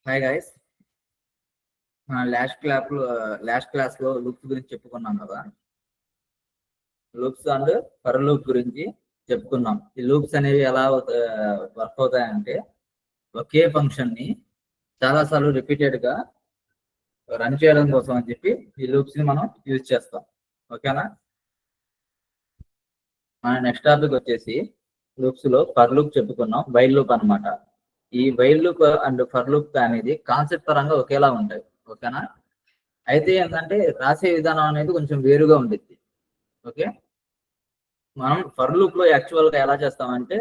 Hi guys, last class లో loops గురించి చెప్పుకున్నాం కదా. లూప్స్ అండ్ ఫర్ లూప్ గురించి చెప్పుకున్నాం. ఈ లూప్స్ అనేవి ఎలా వర్క్ అవుతాయంటే, ఒకే ఫంక్షన్ ని చాలా సార్లు రిపీటెడ్ గా రన్ చేయడం కోసం అని చెప్పి ఈ లూప్స్ ని మనం యూజ్ చేస్తాం. ఓకేనా? మన నెక్స్ట్ టాపిక్ వచ్చేసి లూప్స్ లో ఫర్ లూప్ చెప్పుకున్నాం, వైల్ లూప్ అన్నమాట. ఈ while loop and for loop అనేది కాన్సెప్ట్ పరంగా ఒకేలా ఉంటాయి. ఓకేనా? అయితే ఏంటంటే రాసే విధానం అనేది కొంచెం వేరుగా ఉంటుంది. ఓకే, మనం ఫర్ లూప్ లో యాక్చువల్ గా ఎలా చేస్తామంటే,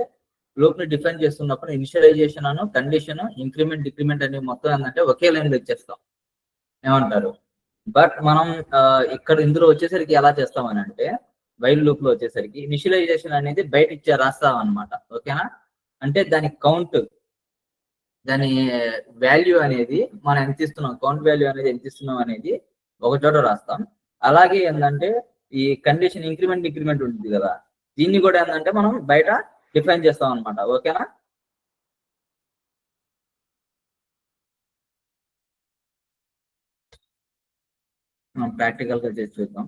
లూప్ ని డిఫైన్ చేస్తున్నప్పుడు ఇనిషియలైజేషన్ అను కండిషన్, ఇంక్రిమెంట్ డిక్రిమెంట్ అనే మొత్తం ఏంటంటే ఒకే లైన్ తెచ్చేస్తాం. ఏమంటారు? బట్ మనం ఇక్కడ ఇందులో వచ్చేసరికి ఎలా చేస్తామని అంటే, వైల్ లూప్ లో వచ్చేసరికి ఇనిషియలైజేషన్ అనేది బయట రాస్తాం అనమాట. ఓకేనా? అంటే దాని కౌంట్, దాని వాల్యూ అనేది మనం ఎంత ఇస్తున్నాం, కౌంట్ వాల్యూ అనేది ఎంత ఇస్తున్నాం అనేది ఒక చోట రాస్తాం. అలాగే ఏంటంటే ఈ కండిషన్ ఇంక్రిమెంట్ డిక్రిమెంట్ ఉంటుంది కదా, దీన్ని కూడా ఏంటంటే మనం బయట డిఫైన్ చేస్తాం అనమాట. ఓకేనా? మనం ప్రాక్టికల్ గా చేసి చూద్దాం.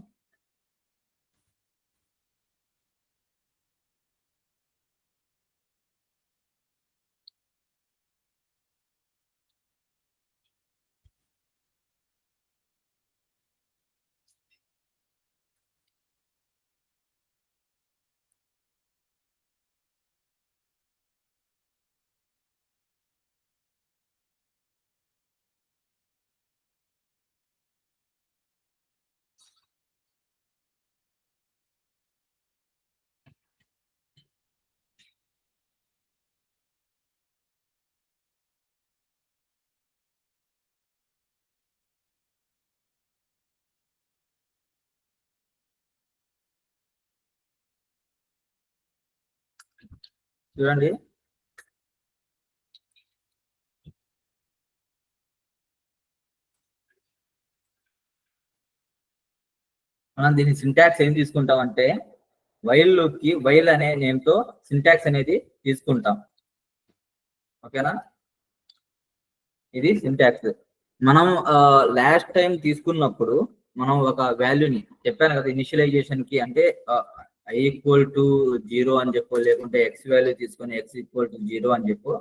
చూడండి, మనం దీని సింటాక్స్ ఏం తీసుకుంటాం అంటే, వైల్ లూప్ కి వైల్ అనే నేమ్ తో సింటాక్స్ అనేది తీసుకుంటాం. ఓకేనా? ఇది సింటాక్స్. మనం లాస్ట్ టైం తీసుకున్నప్పుడు మనం ఒక వాల్యూని చెప్పాను కదా, ఇనిషియలైజేషన్ కి అంటే i = 0 అని చెప్పు, లేకుంటే ఎక్స్ వాల్యూ తీసుకొని x = 0 అని చెప్పు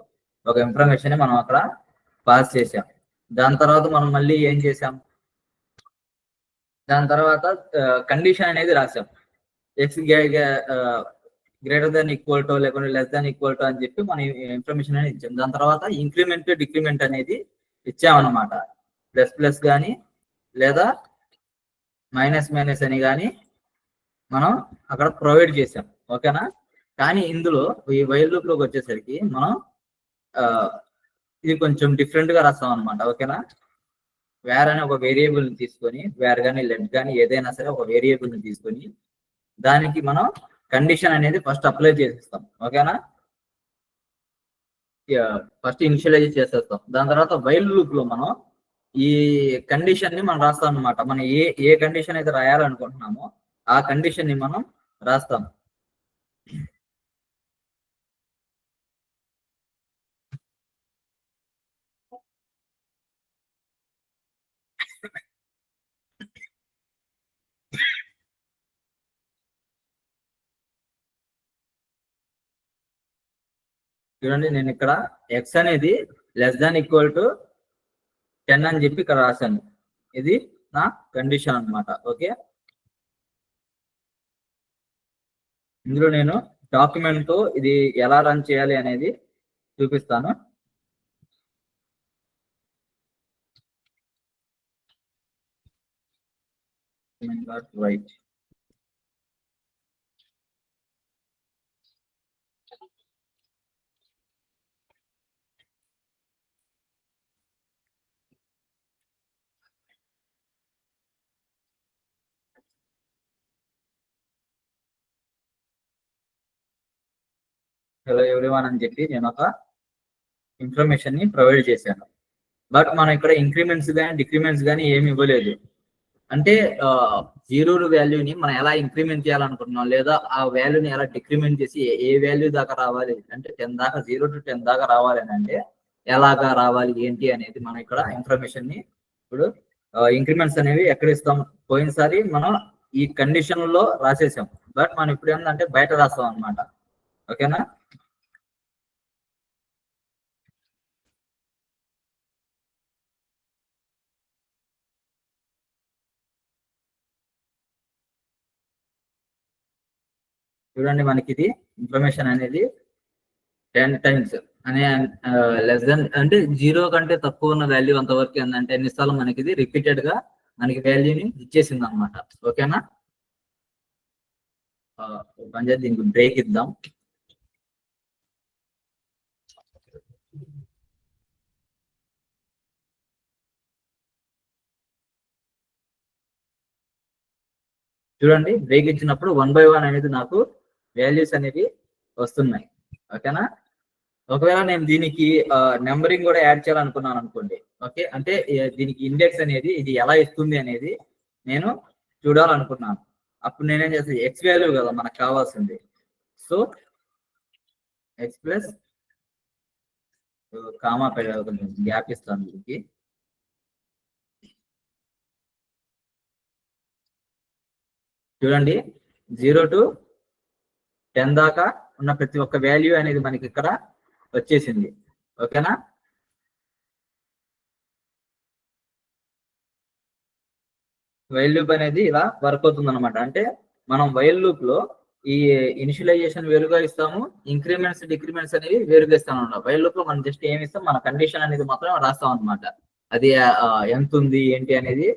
ఒక ఇన్ఫర్మేషన్ మనం అక్కడ పాస్ చేసాం. దాని తర్వాత మనం మళ్ళీ ఏం చేసాం, దాని తర్వాత కండిషన్ అనేది రాసాం. X greater than equal to లేకుంటే లెస్ దాన్ ఈక్వల్ టు అని చెప్పి మనం ఇన్ఫర్మేషన్ అనేది ఇచ్చాం. దాని తర్వాత ఇంక్రిమెంట్ డిక్రిమెంట్ అనేది ఇచ్చామన్నమాట. ప్లస్ ప్లస్ కానీ లేదా మైనస్ మైనస్ అని కానీ మనం అక్కడ ప్రొవైడ్ చేసాం. ఓకేనా? కానీ ఇందులో ఈ వైల్ లూప్ లోకి వచ్చేసరికి మనం ఇది కొంచెం డిఫరెంట్ గా రాస్తాం అనమాట. ఓకేనా? వేర్ అనే ఒక వేరియబుల్ ని తీసుకొని, వేర్ కానీ లెట్ కానీ ఏదైనా సరే ఒక వేరియబుల్ ని తీసుకొని దానికి మనం కండిషన్ అనేది ఫస్ట్ అప్లై చేసేస్తాం. ఓకేనా? ఫస్ట్ ఇనిషియలైజ్ చేసేస్తాం. దాని తర్వాత వైల్ లూప్ లో మనం ఈ కండిషన్ ని మనం రాస్తాం అనమాట. మనం ఏ కండిషన్ అయితే రాయాలనుకుంటున్నామో ఆ కండిషన్ ని మనం రాస్తాం. చూడండి, నేను ఇక్కడ ఎక్స్ అనేది లెస్ దాన్ ఈక్వల్ టు 10 అని చెప్పి ఇక్కడ రాశాను. ఇది నా కండిషన్ అన్నమాట. ఓకే, ఇందులో నేను డాక్యుమెంట్ తో ఇది ఎలా రన్ చేయాలి అనేది చూపిస్తాను. రైట్, హలో ఎవ్రీవన్ అని చెప్పి నేను ఒక ఇన్ఫర్మేషన్ ని ప్రొవైడ్ చేశాను. బట్ మనం ఇక్కడ ఇంక్రిమెంట్స్ కానీ డిక్రిమెంట్స్ కానీ ఏమి ఇవ్వలేదు. అంటే జీరో వాల్యూని మనం ఎలా ఇంక్రిమెంట్ చేయాలనుకుంటున్నాం, లేదా ఆ వాల్యూని ఎలా డిక్రిమెంట్ చేసి ఏ వాల్యూ దాకా రావాలి అంటే 10 దాకా, 0 to 10 దాకా రావాలి అని అంటే ఎలాగా రావాలి ఏంటి అనేది మనం ఇక్కడ ఇన్ఫర్మేషన్ ని ఇప్పుడు ఇంక్రిమెంట్స్ అనేవి ఎక్కడ ఇస్తాం? పోయినసారి మనం ఈ కండిషన్ లో రాసేసాం, బట్ మనం ఇప్పుడు ఏంటంటే బయట రాస్తాం అనమాట. ఓకేనా? చూడండి, మనకి ఇది ఇన్ఫర్మేషన్ అనేది 10 టైమ్స్ అనే లెస్ దెన్ అంటే 0 కంటే తక్కువ ఉన్న వాల్యూ అంతవరకు ఏంటంటే ఎన్నిసార్లు మనకి ఇది రిపీటెడ్ గా మనకి వాల్యూని ఇచ్చేసింది అనమాట. ఓకేనా? పంజాబ్ దీనికి బ్రేక్ ఇద్దాం. చూడండి, బ్రేక్ ఇచ్చినప్పుడు 1 by 1 అనేది నాకు వాల్యూస్ అనేవి వస్తున్నాయి. ఓకేనా? ఒకవేళ నేను దీనికి నెంబరింగ్ కూడా యాడ్ చేయాలనుకున్నాను అనుకోండి. ఓకే, అంటే దీనికి ఇండెక్స్ అనేది ఇది ఎలా ఇస్తుంది అనేది నేను చూడాలనుకున్నాను. అప్పుడు నేనేం చేస్తాను, ఎక్స్ వాల్యూ కదా మనకు కావాల్సింది. So X plus comma gap ఇస్తాను దీనికి. చూడండి, 0 to 10 దాకా ఉన్న ప్రతి ఒక్క వాల్యూ అనేది మనకి ఇక్కడ వచ్చేసింది. ఓకేనా? వైల్ లూప్ అనేది ఇలా వర్క్ అవుతుంది అనమాట. అంటే మనం వైల్ లూప్ లో ఈ ఇనిషియలైజేషన్ వేరుగా ఇస్తాము, ఇంక్రిమెంట్స్ డిక్రిమెంట్స్ అనేవి వేరుగా ఇస్తాం అనమాట. వైల్ లూప్ లో మనం జస్ట్ ఏమి ఇస్తాం, మన కండిషన్ అనేది మాత్రం రాస్తాం అనమాట. అది ఎంత ఉంది ఏంటి అనేది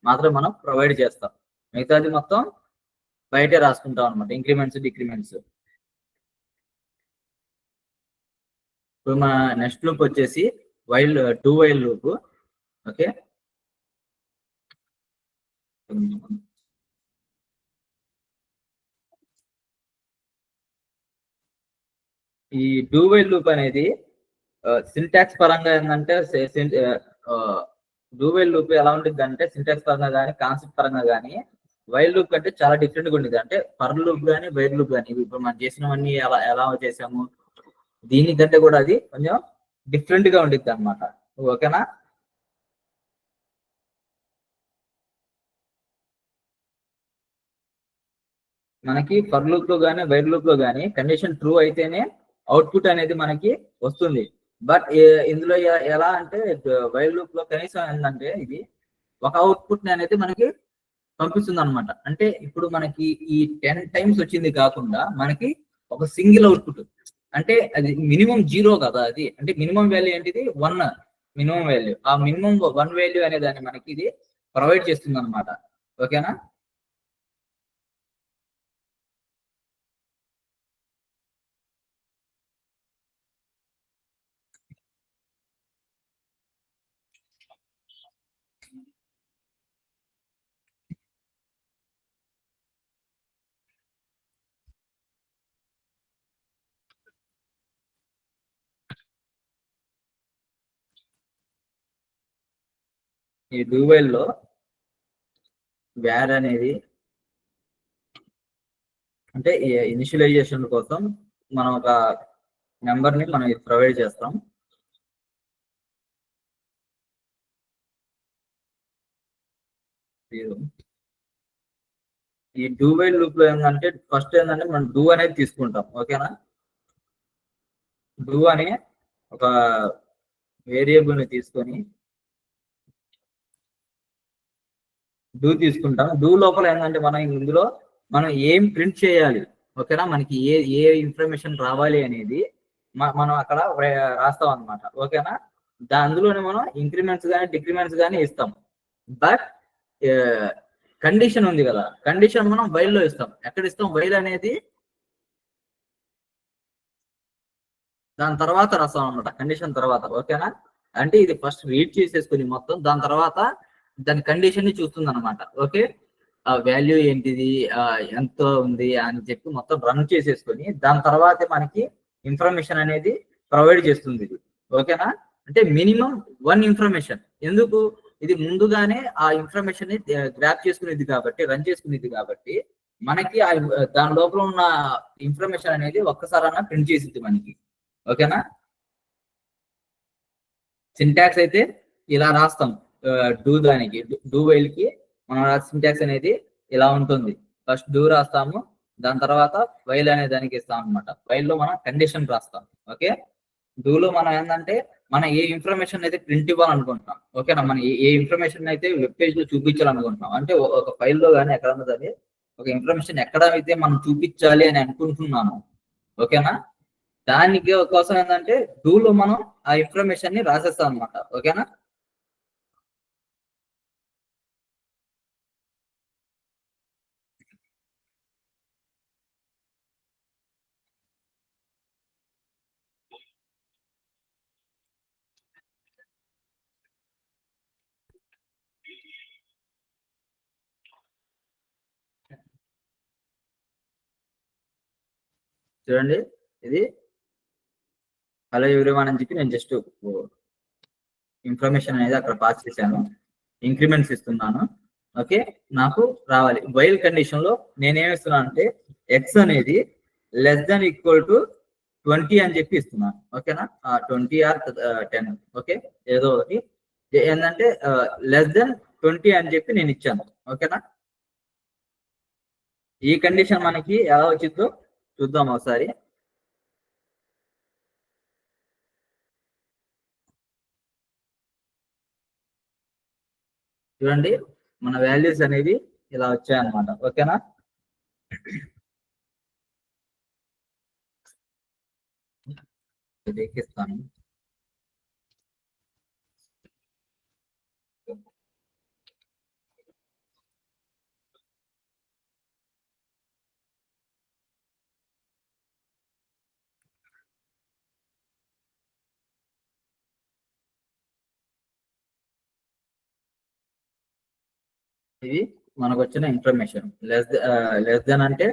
మాత్రం మనం ప్రొవైడ్ చేస్తాం. మిగతాది మొత్తం బయటే రాసుకుంటాం అనమాట, ఇంక్రిమెంట్స్ డిక్రిమెంట్స్. ఇప్పుడు మన నెక్స్ట్ లూప్ వచ్చేసి while do while loop. Okay, ఈ డూ వైల్ లూప్ అనేది సింటాక్స్ పరంగా ఏంటంటే డూ వైల్ లూప్ ఎలా ఉంటుంది అంటే సింటాక్స్ పరంగా కానీ కాన్సెప్ట్ పరంగా కానీ వైల్ లూప్ కంటే చాలా డిఫరెంట్ గా ఉండేది. అంటే ఫర్ లూప్ కానీ వైల్ లూప్ కానీ ఇప్పుడు మనం చేసినవన్నీ ఎలా ఎలా చేసాము, దీనికంటే కూడా అది కొంచెం డిఫరెంట్ గా ఉండిద్ది అనమాట. ఓకేనా? మనకి ఫర్ లూప్ లో కానీ వైల్ లూప్ లో కానీ కండిషన్ ట్రూ అయితేనే అవుట్పుట్ అనేది మనకి వస్తుంది. బట్ ఇందులో ఎలా అంటే వైల్ లూప్ లో కనీసం ఏంటంటే ఇది ఒక అవుట్పుట్ అనేది మనకి పంపిస్తుంది అనమాట. అంటే ఇప్పుడు మనకి ఈ 10 టైమ్స్ వచ్చింది కాకుండా మనకి ఒక సింగిల్ అవుట్పుట్, అంటే అది మినిమం 0 కదా. అది అంటే మినిమం వాల్యూ ఏంటిది 1 మినిమం వాల్యూ. ఆ మినిమం 1 వాల్యూ అనే దాన్ని మనకి ఇది ప్రొవైడ్ చేస్తుంది అనమాట. ఓకేనా? ఈ డూ వైల్ లో వేర్ అనేది అంటే ఇనిషియలైజేషన్ కోసం మనం ఒక నెంబర్ ని మనం ప్రొవైడ్ చేస్తాం. ఈ డూ వైల్ లూప్ లో ఏంటంటే ఫస్ట్ ఏంటంటే మనం డూ అనేది తీసుకుంటాం. ఓకేనా? డూ అనే ఒక వేరియబుల్ ని తీసుకొని డూ తీసుకుంటాం. డూ లోపల ఏంటంటే మనం ఇందులో మనం ఏం ప్రింట్ చేయాలి, ఓకేనా, మనకి ఏ ఇన్ఫర్మేషన్ రావాలి అనేది మనం అక్కడ రాస్తాం అనమాట. ఓకేనా? అందులోనే మనం ఇంక్రిమెంట్స్ కానీ డిక్రిమెంట్స్ కానీ ఇస్తాం. బట్ కండిషన్ ఉంది కదా, కండిషన్ మనం వైల్ లో ఇస్తాం. ఎక్కడ ఇస్తాం? వైల్ అనేది దాని తర్వాత రాస్తాం అనమాట, కండిషన్ తర్వాత. ఓకేనా? అంటే ఇది ఫస్ట్ రీడ్ చేసేసుకుని మొత్తం దాని తర్వాత దాని కండిషన్ ని చూస్తుంది అనమాట. ఓకే, ఆ వాల్యూ ఏంటిది, ఎంత ఉంది అని చెప్పి మొత్తం రన్ చేసేసుకొని దాని తర్వాత మనకి ఇన్ఫర్మేషన్ అనేది ప్రొవైడ్ చేస్తుంది ఇది. ఓకేనా? అంటే మినిమం 1 ఇన్ఫర్మేషన్. ఎందుకు? ఇది ముందుగానే ఆ ఇన్ఫర్మేషన్ ని గ్రాప్ చేసుకునేది కాబట్టి, రన్ చేసుకునేది కాబట్టి మనకి దాని లోపల ఉన్న ఇన్ఫర్మేషన్ అనేది ఒక్కసారైనా ప్రింట్ చేసింది మనకి. ఓకేనా? సింటాక్స్ అయితే ఇలా రాస్తాం. డూ దానికి డూ వైల్ కి మనం సింటాక్స్ అనేది ఇలా ఉంటుంది. ఫస్ట్ డూ రాస్తాము, దాని తర్వాత వైల్ అనే దానికి ఇస్తాం అనమాట. వైల్ లో మనం కండిషన్ రాస్తాం. ఓకే, డూలో మనం ఏంటంటే మనం ఏ ఇన్ఫర్మేషన్ అయితే ప్రింట్ ఇవ్వాలనుకుంటున్నాం, ఓకేనా, మనం ఏ ఇన్ఫర్మేషన్ అయితే వెబ్ పేజ్ లో చూపించాలనుకుంటున్నాం, అంటే ఒక ఫైల్లో కానీ ఎక్కడ ఉన్నది ఒక ఇన్ఫర్మేషన్ ఎక్కడ అయితే మనం చూపించాలి అని అనుకుంటున్నాము, ఓకేనా, దానికి కోసం ఏంటంటే డూలో మనం ఆ ఇన్ఫర్మేషన్ ని రాసేస్తాం అనమాట. ఓకేనా, చూడండి, ఇది హలో ఎవ్రీవన్ అని చెప్పి నేను జస్ట్ ఇన్ఫర్మేషన్ అనేది అక్కడ పాస్ చేశాను, ఇంక్రిమెంట్స్ ఇస్తున్నాను. ఓకే, నాకు రావాలి. వైల్ కండిషన్ లో నేనేమిస్తున్నాను అంటే ఎక్స్ అనేది లెస్ దాన్ ఈక్వల్ టు 20 అని చెప్పి ఇస్తున్నాను. ఓకేనా, 20 ఆర్ 10, ఓకే, ఏదో ఒకటి ఏంటంటే లెస్ దెన్ 20 అని చెప్పి నేను ఇచ్చాను. ఓకేనా, ఈ కండిషన్ మనకి ఎలా వచ్చిందో చూద్దాం ఒకసారి. చూడండి, మన వాల్యూస్ అనేది ఇలా వచ్చాయన్నమాట. ఓకేనా, ఎక్కిస్తాను. ఇది మనకు వచ్చిన ఇన్ఫర్మేషన్. లెస్ దెన్ అంటే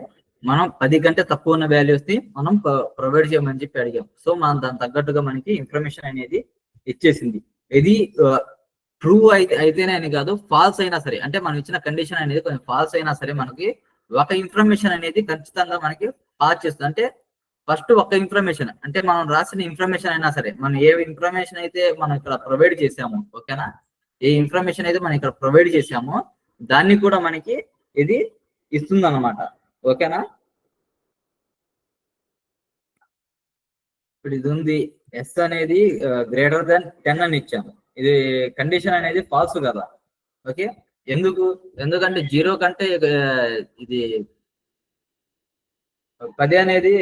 మనం 10 కంటే తక్కువ ఉన్న వాల్యూస్ ని మనం ప్రొవైడ్ చేయమని చెప్పి అడిగాం. సో మనం దాని తగ్గట్టుగా మనకి ఇన్ఫర్మేషన్ అనేది ఇచ్చేసింది. ఇది ట్రూ అయితేనే అని కాదు, ఫాల్స్ అయినా సరే, అంటే మనం ఇచ్చిన కండిషన్ అనేది కొంచెం ఫాల్స్ అయినా సరే మనకి ఒక ఇన్ఫర్మేషన్ అనేది ఖచ్చితంగా మనకి పాస్ చేస్తుంది. అంటే ఫస్ట్ ఒక ఇన్ఫర్మేషన్ అంటే మనం రాసిన ఇన్ఫర్మేషన్ అయినా సరే, మనం ఏ ఇన్ఫర్మేషన్ అయితే మనం ఇక్కడ ప్రొవైడ్ చేసాము, ఓకేనా, ఏ ఇన్ఫర్మేషన్ అయితే మనం ఇక్కడ ప్రొవైడ్ చేసామో దాన్ని కూడా మనకి ఇది ఇస్తుంది అన్నమాట. ఓకేనా, ఇప్పుడు ఇది ఉంది, ఎస్ అనేది గ్రేటర్ దాన్ 10 అని ఇచ్చాము. ఇది కండిషన్ అనేది ఫాల్స్ కదా. ఓకే, ఎందుకంటే 0 కంటే ఇది 10 అనేది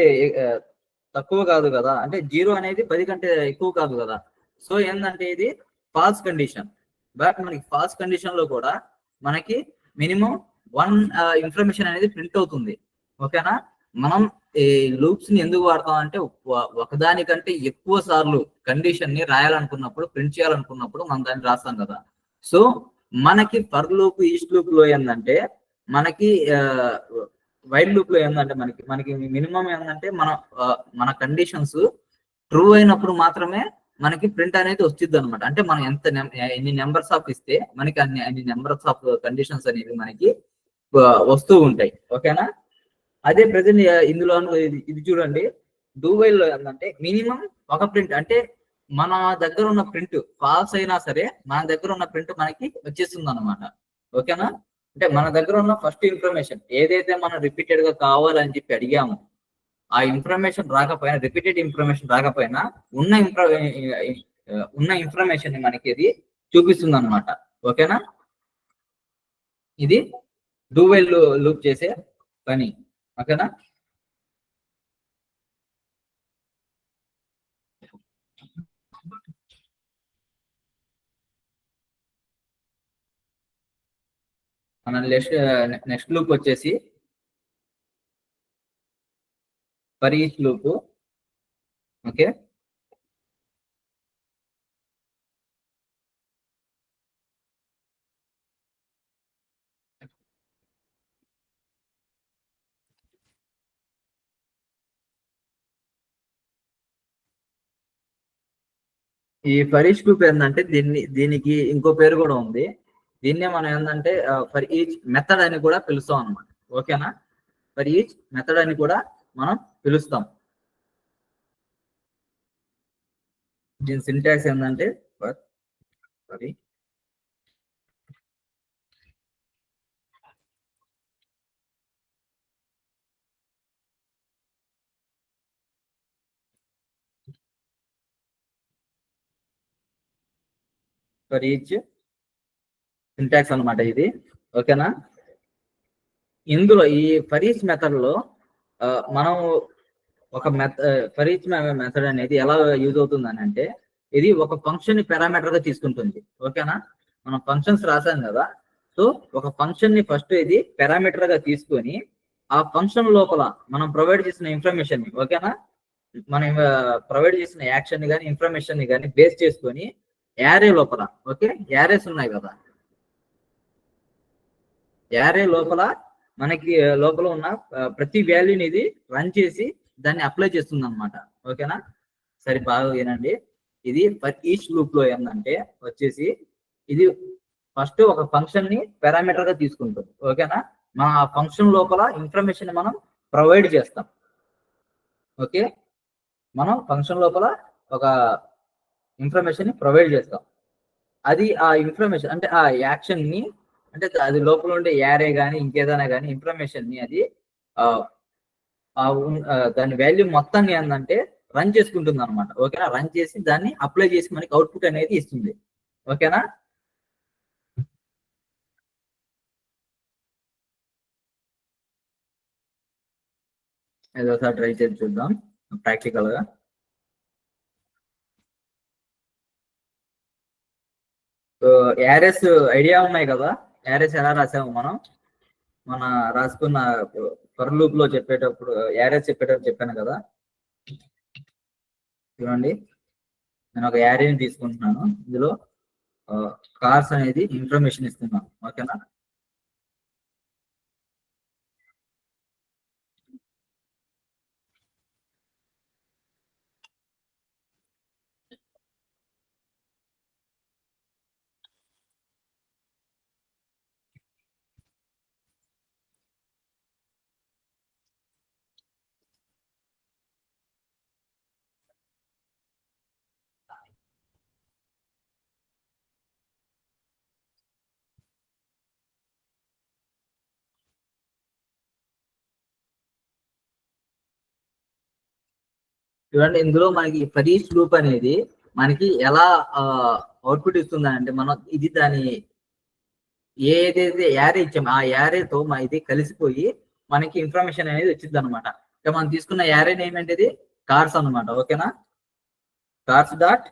తక్కువ కాదు కదా, అంటే 0 అనేది 10 కంటే ఎక్కువ కాదు కదా. సో ఏంటంటే ఇది ఫాల్స్ కండిషన్. బట్ మనకి ఫాల్స్ కండిషన్ లో కూడా మనకి మినిమం 1 ఇన్ఫర్మేషన్ అనేది ప్రింట్ అవుతుంది. ఓకేనా, మనం ఈ లూప్స్ ని ఎందుకు వాడతాం అంటే ఒకదానికంటే ఎక్కువ సార్లు కండిషన్ ని రాయాలనుకున్నప్పుడు, ప్రింట్ చేయాలనుకున్నప్పుడు మనం దాన్ని రాస్తాం కదా. సో మనకి ఫర్ లూప్, ఈస్ట్ లూప్ లో ఏంటంటే మనకి వైల్ లూప్ లో ఏంటంటే మనకి మినిమం ఏంటంటే మన కండిషన్స్ ట్రూ అయినప్పుడు మాత్రమే మనకి ప్రింట్ అనేది వచ్చింది అనమాట. అంటే మనం ఎన్ని నెంబర్స్ ఆఫ్ ఇస్తే మనకి అన్ని నెంబర్స్ ఆఫ్ కండిషన్స్ అనేవి మనకి వస్తూ ఉంటాయి. ఓకేనా, అదే ప్రజెంట్ ఇందులో ఇది చూడండి, డూ వైల్ లో ఏంటంటే మినిమం ఒక ప్రింట్, అంటే మన దగ్గర ఉన్న ప్రింట్ ఫాల్స్ అయినా సరే మన దగ్గర ఉన్న ప్రింట్ మనకి వచ్చేస్తుంది అనమాట. ఓకేనా, అంటే మన దగ్గర ఉన్న ఫస్ట్ ఇన్ఫర్మేషన్ ఏదైతే మనం రిపీటెడ్ గా కావాలని చెప్పి అడిగాము, ఆ ఇన్ఫర్మేషన్ రాకపోయినా, రిపీటెడ్ ఇన్ఫర్మేషన్ రాకపోయినా ఉన్న ఇన్ఫర్మేషన్ ని మనకి ఇది చూపిస్తుంది అనమాట. ఓకేనా, ఇది డూ వైల్ లూప్ చేసే పని. ఓకేనా, మన నెక్స్ట్ లూప్ వచ్చేసి ఫర్ ఈచ్ లూప్. ఓకే, ఈ ఫర్ ఈచ్ లూప్ ఏంటంటే దీనికి ఇంకో పేరు కూడా ఉంది. దీన్నే మనం ఏంటంటే ఫర్ ఈచ్ మెథడ్ అని కూడా పిలుస్తాం అనమాట. ఓకేనా, ఫర్ ఈచ్ మెథడ్ అని కూడా మనం పిలుస్తాం. దీని సింటాక్స్ ఏంటంటే సారీ ఫర్ ఈచ్ సింటాక్స్ అనమాట ఇది. ఓకేనా? ఇందులో ఈ ఫర్ ఈచ్ మెథడ్ లో మనం ఒక ఫర్ ఈచ్ మెథడ్ అనేది ఎలా యూజ్ అవుతుంది అని అంటే, ఇది ఒక ఫంక్షన్ ని పారామీటర్ గా తీసుకుంటుంది. ఓకేనా? మనం ఫంక్షన్స్ రాసాం కదా, సో ఒక ఫంక్షన్ ని ఫస్ట్ ఇది పారామీటర్ గా తీసుకొని ఆ ఫంక్షన్ లోపల మనం ప్రొవైడ్ చేసిన ఇన్ఫర్మేషన్ ని, ఓకేనా, మనం ప్రొవైడ్ చేసిన యాక్షన్ ని కానీ ఇన్ఫర్మేషన్ ని కానీ బేస్ చేసుకొని యారే లోపల, ఓకే, యారేస్ ఉన్నాయి కదా, యారే లోపల మనకి లోపల ఉన్న ప్రతి వాల్యూని ఇది రన్ చేసి దాన్ని అప్లై చేస్తుంది అనమాట. ఓకేనా? సరే, బాగా వినండి. ఇది ఫర్ ఈచ్ లూప్ లో ఏంటంటే వచ్చేసి ఇది ఫస్ట్ ఒక ఫంక్షన్ ని పారామీటర్ గా తీసుకుంటుంది. ఓకేనా? మనం ఆ ఫంక్షన్ లోపల ఇన్ఫర్మేషన్ మనం ప్రొవైడ్ చేస్తాం. ఓకే, మనం ఫంక్షన్ లోపల ఒక ఇన్ఫర్మేషన్ ని ప్రొవైడ్ చేస్తాం. అది ఆ ఇన్ఫర్మేషన్ అంటే ఆ యాక్షన్ ని, అంటే అది లోపల ఉండే యారే కానీ ఇంకేదైనా కానీ ఇన్ఫర్మేషన్ ని అది దాని వాల్యూ మొత్తాన్ని ఏంటంటే రన్ చేసుకుంటుంది అనమాట. ఓకేనా? రన్ చేసి దాన్ని అప్లై చేసి మనకి అవుట్పుట్ అనేది ఇస్తుంది. ఓకేనా? ఏదోసారి ట్రై చేసి చూద్దాం ప్రాక్టికల్ గా. యారెస్ ఐడియా ఉన్నాయి కదా, యారెస్ ఎలా రాసాము మనం మన రాసుకున్న ఫర్ లూప్ లో చెప్పేటప్పుడు, యారెస్ చెప్పేటప్పుడు చెప్పాను కదా. చూడండి, నేను ఒక యారేని తీసుకుంటున్నాను, ఇందులో కార్స్ అనేది ఇన్ఫర్మేషన్ ఇస్తున్నాను. ఓకేనా? చూడండి, ఇందులో మనకి ఫర్ ఈచ్ లూప్ అనేది మనకి ఎలా అవుట్పుట్ ఇస్తుంది అంటే, మనం ఇది దాని ఏదైతే యారే ఇచ్చామో ఆ యారేతో ఇది కలిసిపోయి మనకి ఇన్ఫర్మేషన్ అనేది వచ్చింది అనమాట. మనం తీసుకున్న యారే నేమ్ ఏంటిది? కార్స్ అనమాట. ఓకేనా? కార్స్ డాట్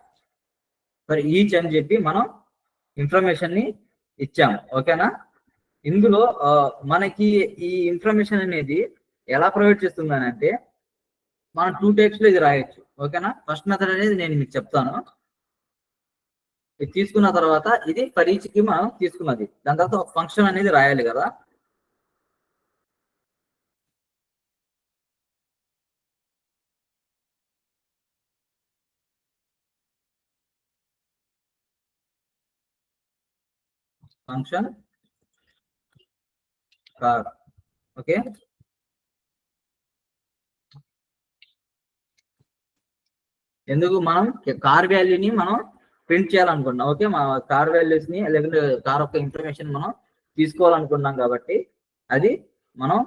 ఫర్ ఈచ్ అని చెప్పి మనం ఇన్ఫర్మేషన్ ని ఇచ్చాము. ఓకేనా? ఇందులో మనకి ఈ ఇన్ఫర్మేషన్ అనేది ఎలా ప్రొవైడ్ చేస్తుంది అని అంటే, మనం 2 టైప్స్ లో ఇది రాయొచ్చు. ఓకేనా? ఫస్ట్ మెథడ్ అనేది నేను మీకు చెప్తాను. ఇది తీసుకున్న తర్వాత ఇది ఫర్ ఈచ్ కి మనం తీసుకున్నది, దాని తర్వాత ఒక ఫంక్షన్ అనేది రాయాలి కదా. Function car. ఓకే, ఎందుకు మనం కార్ వాల్యూని మనం ప్రింట్ చేయాలనుకుంటున్నాం. ఓకే, మా కార్ వాల్యూస్ ని లేకుంటే కార్ యొక్క ఇన్ఫర్మేషన్ మనం తీసుకోవాలనుకుంటున్నాం కాబట్టి అది మనం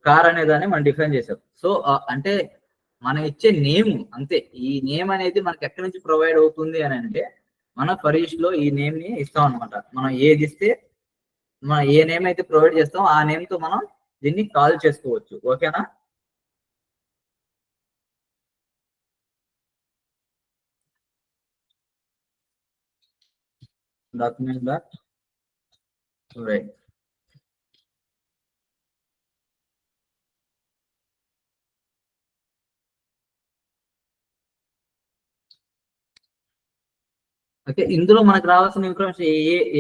కార్ అనే దాన్ని మనం డిఫైన్ చేసాం. సో అంటే మనం ఇచ్చే నేమ్ అంతే. ఈ నేమ్ అనేది మనకి ఎక్కడి నుంచి ప్రొవైడ్ అవుతుంది అని అంటే, మన ఫర్ ఈచ్ లో ఈ నేమ్ ని ఇస్తాం అనమాట. మనం ఏది ఇస్తే, మనం ఏ నేమ్ అయితే ప్రొవైడ్ చేస్తాం ఆ నేమ్ తో మనం దీన్ని కాల్ చేసుకోవచ్చు. ఓకేనా? Document dot right. ఓకే, ఇందులో మనకు రావాల్సిన ఇన్ఫర్మేషన్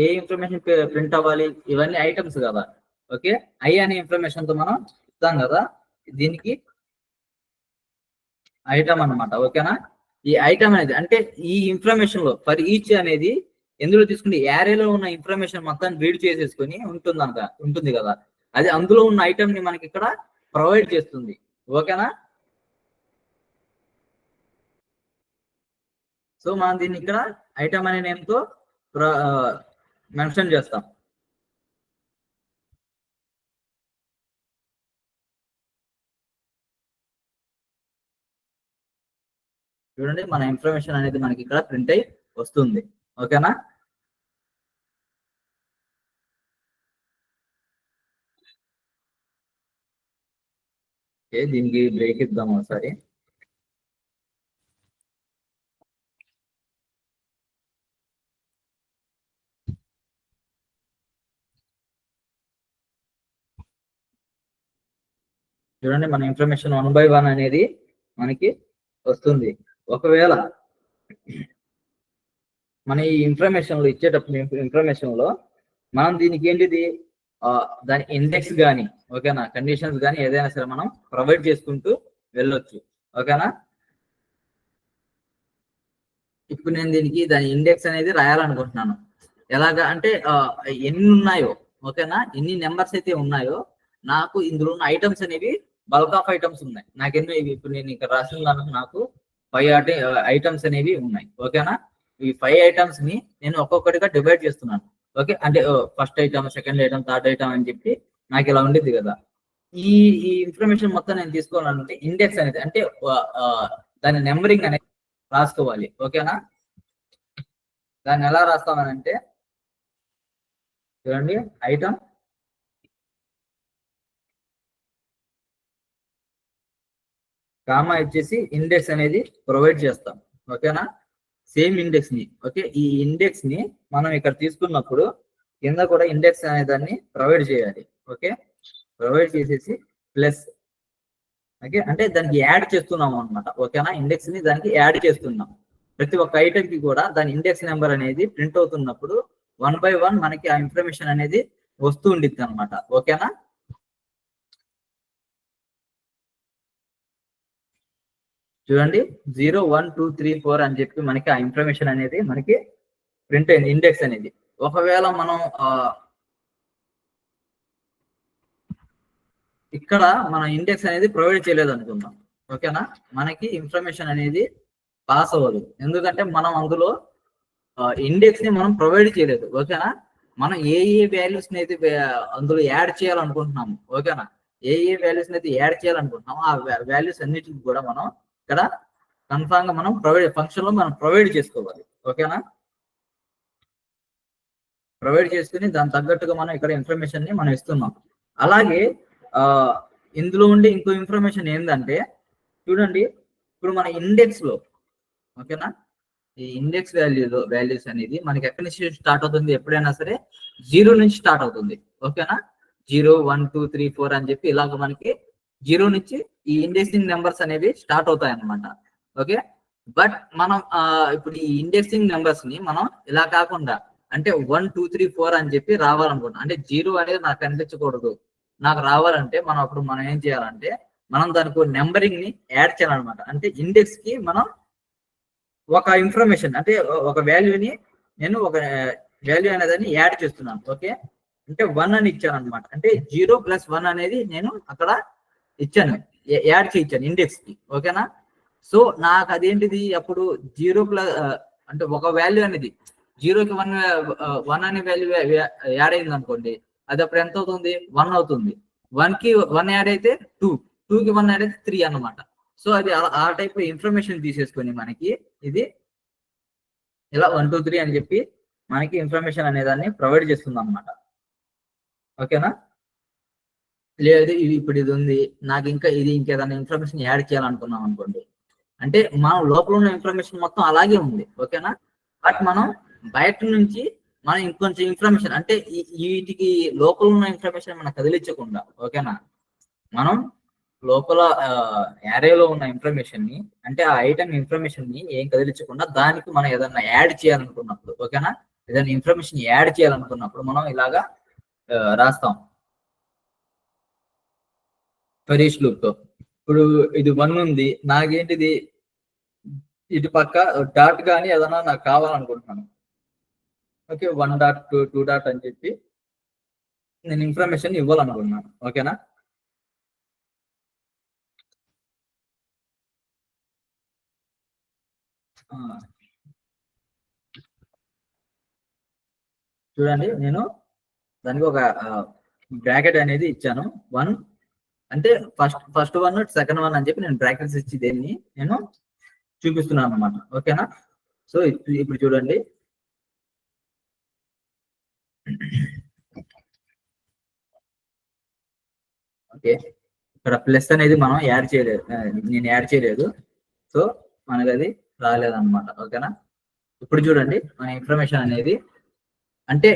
ఏ ఇన్ఫర్మేషన్ ప్రింట్ అవ్వాలి, ఇవన్నీ ఐటమ్స్ కదా. ఓకే, ఐ అనే ఇన్ఫర్మేషన్ తో మనం ఇస్తాం కదా, దీనికి ఐటమ్ అన్నమాట. ఓకేనా? ఈ ఐటమ్ అనేది అంటే ఈ ఇన్ఫర్మేషన్ లో ఫర్ ఈచ్ అనేది ఎందులో తీసుకుంటే యారేలో ఉన్న ఇన్ఫర్మేషన్ మొత్తాన్ని రీడ్ చేసేసుకొని ఉంటుంది కదా, అది అందులో ఉన్న ఐటమ్ ని మనకి ఇక్కడ ప్రొవైడ్ చేస్తుంది. ఓకేనా? సో మనం దీన్ని ఇక్కడ ఐటమ్ అనే నేమ్ తో మెన్షన్ చేస్తాం. చూడండి మన ఇన్ఫర్మేషన్ అనేది మనకి ఇక్కడ ప్రింట్ అయి వస్తుంది. ఓకేనా? ఓకే, దీనికి బ్రేక్ ఇద్దాం ఒకసారి. చూడండి మన ఇన్ఫర్మేషన్ 1 by 1 అనేది మనకి వస్తుంది. ఒకవేళ మన ఈ ఇన్ఫర్మేషన్ లో ఇచ్చేటప్పుడు ఇన్ఫర్మేషన్ లో మనం దీనికి ఏంటిది దాని ఇండెక్స్ కానీ, ఓకేనా, కండిషన్స్ కానీ ఏదైనా సరే మనం ప్రొవైడ్ చేసుకుంటూ వెళ్ళొచ్చు. ఓకేనా? ఇప్పుడు నేను దీనికి దాని ఇండెక్స్ అనేది రాయాలనుకుంటున్నాను. ఎలాగా అంటే ఎన్ని ఉన్నాయో, ఓకేనా, ఎన్ని నెంబర్స్ అయితే ఉన్నాయో నాకు ఇందులో ఉన్న ఐటమ్స్ అనేవి బల్క్ ఆఫ్ ఐటమ్స్ ఉన్నాయి. నాకెన్నో ఇవి ఇప్పుడు నేను ఇక్కడ రాసిన దానికి నాకు 5 ఐటమ్స్ అనేవి ఉన్నాయి. ఓకేనా? ఈ 5 ఐటమ్స్ ని నేను ఒక్కొక్కటిగా డివైడ్ చేస్తున్నాను. ఓకే, అంటే first item, second item, third item అని చెప్పి నాకు ఇలా ఉండేది కదా. ఈ ఈ ఇన్ఫర్మేషన్ మొత్తం నేను తీసుకోవాలంటే ఇండెక్స్ అనేది అంటే దాని నెంబరింగ్ అనేది రాసుకోవాలి. ఓకేనా? దాన్ని ఎలా రాస్తామనంటే చూడండి, ఐటమ్ కామా ఇచ్చేసి ఇండెక్స్ అనేది ప్రొవైడ్ చేస్తాం. ఓకేనా? సేమ్ ఇండెక్స్ ని, ఓకే, ఈ ఇండెక్స్ ని మనం ఇక్కడ తీసుకున్నప్పుడు కింద కూడా ఇండెక్స్ అనే దాన్ని ప్రొవైడ్ చేయాలి. ఓకే, ప్రొవైడ్ చేసేసి ప్లస్, ఓకే, అంటే దానికి యాడ్ చేస్తున్నాం అనమాట. ఓకేనా? ఇండెక్స్ ని దానికి యాడ్ చేస్తున్నాం. ప్రతి ఒక్క ఐటమ్ కి కూడా దాని ఇండెక్స్ నెంబర్ అనేది ప్రింట్ అవుతున్నప్పుడు 1 by 1 మనకి ఆ ఇన్ఫర్మేషన్ అనేది వస్తూ ఉండిద్ది అనమాట. ఓకేనా? చూడండి 0 1 2 3 4 అని చెప్పి మనకి ఆ ఇన్ఫర్మేషన్ అనేది మనకి ప్రింట్ అయింది, ఇండెక్స్ అనేది. ఒకవేళ మనం ఇక్కడ మన ఇండెక్స్ అనేది ప్రొవైడ్ చేయలేదు అనుకుందాం. ఓకేనా? మనకి ఇన్ఫర్మేషన్ అనేది పాస్ అవ్వదు. ఎందుకంటే మనం అందులో ఇండెక్స్ ని మనం ప్రొవైడ్ చేయలేదు. ఓకేనా? మనం ఏ వాల్యూస్ అయితే అందులో యాడ్ చేయాలనుకుంటున్నాము. ఓకేనా? ఏ వాల్యూస్ అయితే యాడ్ చేయాలనుకుంటున్నామో ఆ వాల్యూస్ అన్నిటికి కూడా మనం ఇక్కడ కన్ఫామ్ గా మనం ఫంక్షన్ లో మనం ప్రొవైడ్ చేసుకోవాలి. ఓకేనా? ప్రొవైడ్ చేసుకుని దాని తగ్గట్టుగా మనం ఇక్కడ ఇన్ఫర్మేషన్ ని మనం ఇస్తున్నాం. అలాగే ఇందులో ఉండే ఇంకో ఇన్ఫర్మేషన్ ఏంటంటే చూడండి, ఇప్పుడు మన ఇండెక్స్ లో, ఓకేనా, ఈ ఇండెక్స్ వాల్యూస్ అనేది మనకి ఎక్కడి నుంచి స్టార్ట్ అవుతుంది? ఎప్పుడైనా సరే 0 నుంచి స్టార్ట్ అవుతుంది. ఓకేనా? 0 1 2 3 4 అని చెప్పి ఇలాగ మనకి 0 నుంచి ఈ ఇండెక్సింగ్ నెంబర్స్ అనేవి స్టార్ట్ అవుతాయి అన్నమాట. ఓకే, బట్ మనం ఇప్పుడు ఈ ఇండెక్సింగ్ నెంబర్స్ ని మనం ఇలా కాకుండా అంటే 1 2 3 4 అని చెప్పి రావాలనుకుంటున్నాం. అంటే 0 అనేది నాకు కనిపించకూడదు. నాకు రావాలంటే మనం ఏం చేయాలంటే మనం దానికి నెంబరింగ్ ని యాడ్ చేయాలన్నమాట. అంటే ఇండెక్స్ కి మనం ఒక ఇన్ఫర్మేషన్ అంటే ఒక వాల్యూని నేను ఒక వాల్యూ అనేదాన్ని యాడ్ చేస్తున్నాను. ఓకే, అంటే 1 అని ఇచ్చాను అనమాట. అంటే 0 + 1 అనేది నేను అక్కడ ఇచ్చాను, యాడ్ చేయించాను ఇండెక్స్ కి. ఓకేనా? సో నాకు అదేంటిది అప్పుడు 0 అంటే ఒక వాల్యూ అనేది 0కి 1 అనే వాల్యూ యాడ్ అయింది అనుకోండి, అది అప్పుడు ఎంత అవుతుంది? 1 అవుతుంది. 1కి 1 యాడ్ అయితే 2, 2కి 1 యాడ్ అయితే 3 అన్నమాట. సో అది ఆ టైప్ ఇన్ఫర్మేషన్ తీసేసుకొని మనకి ఇది ఇలా 1 2 3 అని చెప్పి మనకి ఇన్ఫర్మేషన్ అనేదాన్ని ప్రొవైడ్ చేస్తుంది అనమాట. ఓకేనా? లేదు ఇప్పుడు ఇది ఉంది, నాకు ఇంకా ఇంకేదైనా ఇన్ఫర్మేషన్ యాడ్ చేయాలనుకున్నాం అనుకోండి, అంటే మనం లోపల ఉన్న ఇన్ఫర్మేషన్ మొత్తం అలాగే ఉంది. ఓకేనా? బట్ మనం బయట నుంచి మనం ఇంకొంచెం ఇన్ఫర్మేషన్ అంటే వీటికి లోపల ఉన్న ఇన్ఫర్మేషన్ మనం కదిలించకుండా, ఓకేనా, మనం లోపల యారేలో ఉన్న ఇన్ఫర్మేషన్ ని అంటే ఆ ఐటమ్ ఇన్ఫర్మేషన్ ని ఏం కదిలించకుండా దానికి మనం ఏదన్నా యాడ్ చేయాలనుకున్నప్పుడు, ఓకేనా, ఏదైనా ఇన్ఫర్మేషన్ యాడ్ చేయాలనుకున్నప్పుడు మనం ఇలాగా రాస్తాం ఫర్ ఈచ్ లూప్ తో. ఇప్పుడు ఇది 1 ఉంది, నాకేంటిది ఇటు పక్క డాట్ కానీ ఏదైనా నాకు కావాలనుకుంటున్నాను. ఓకే, 1 డాట్ 2 డాట్ అని చెప్పి నేను ఇన్ఫర్మేషన్ ఇవ్వాలనుకుంటున్నాను. ఓకేనా? చూడండి, నేను దానికి ఒక బ్రాకెట్ అనేది ఇచ్చాను. 1 అంటే ఫస్ట్ 1 సెకండ్ 1 అని చెప్పి నేను బ్రాకెట్స్ ఇచ్చి దేన్ని నేను చూపిస్తున్నాను అనమాట. ఓకేనా? సో ఇప్పుడు చూడండి, ఓకే, ఇక్కడ ప్లస్ అనేది మనం యాడ్ చేయలేదు, నేను యాడ్ చేయలేదు. సో మనకి అది రాలేదన్నమాట. ఓకేనా? ఇప్పుడు చూడండి, మన ఇన్ఫర్మేషన్ అనేది అంటే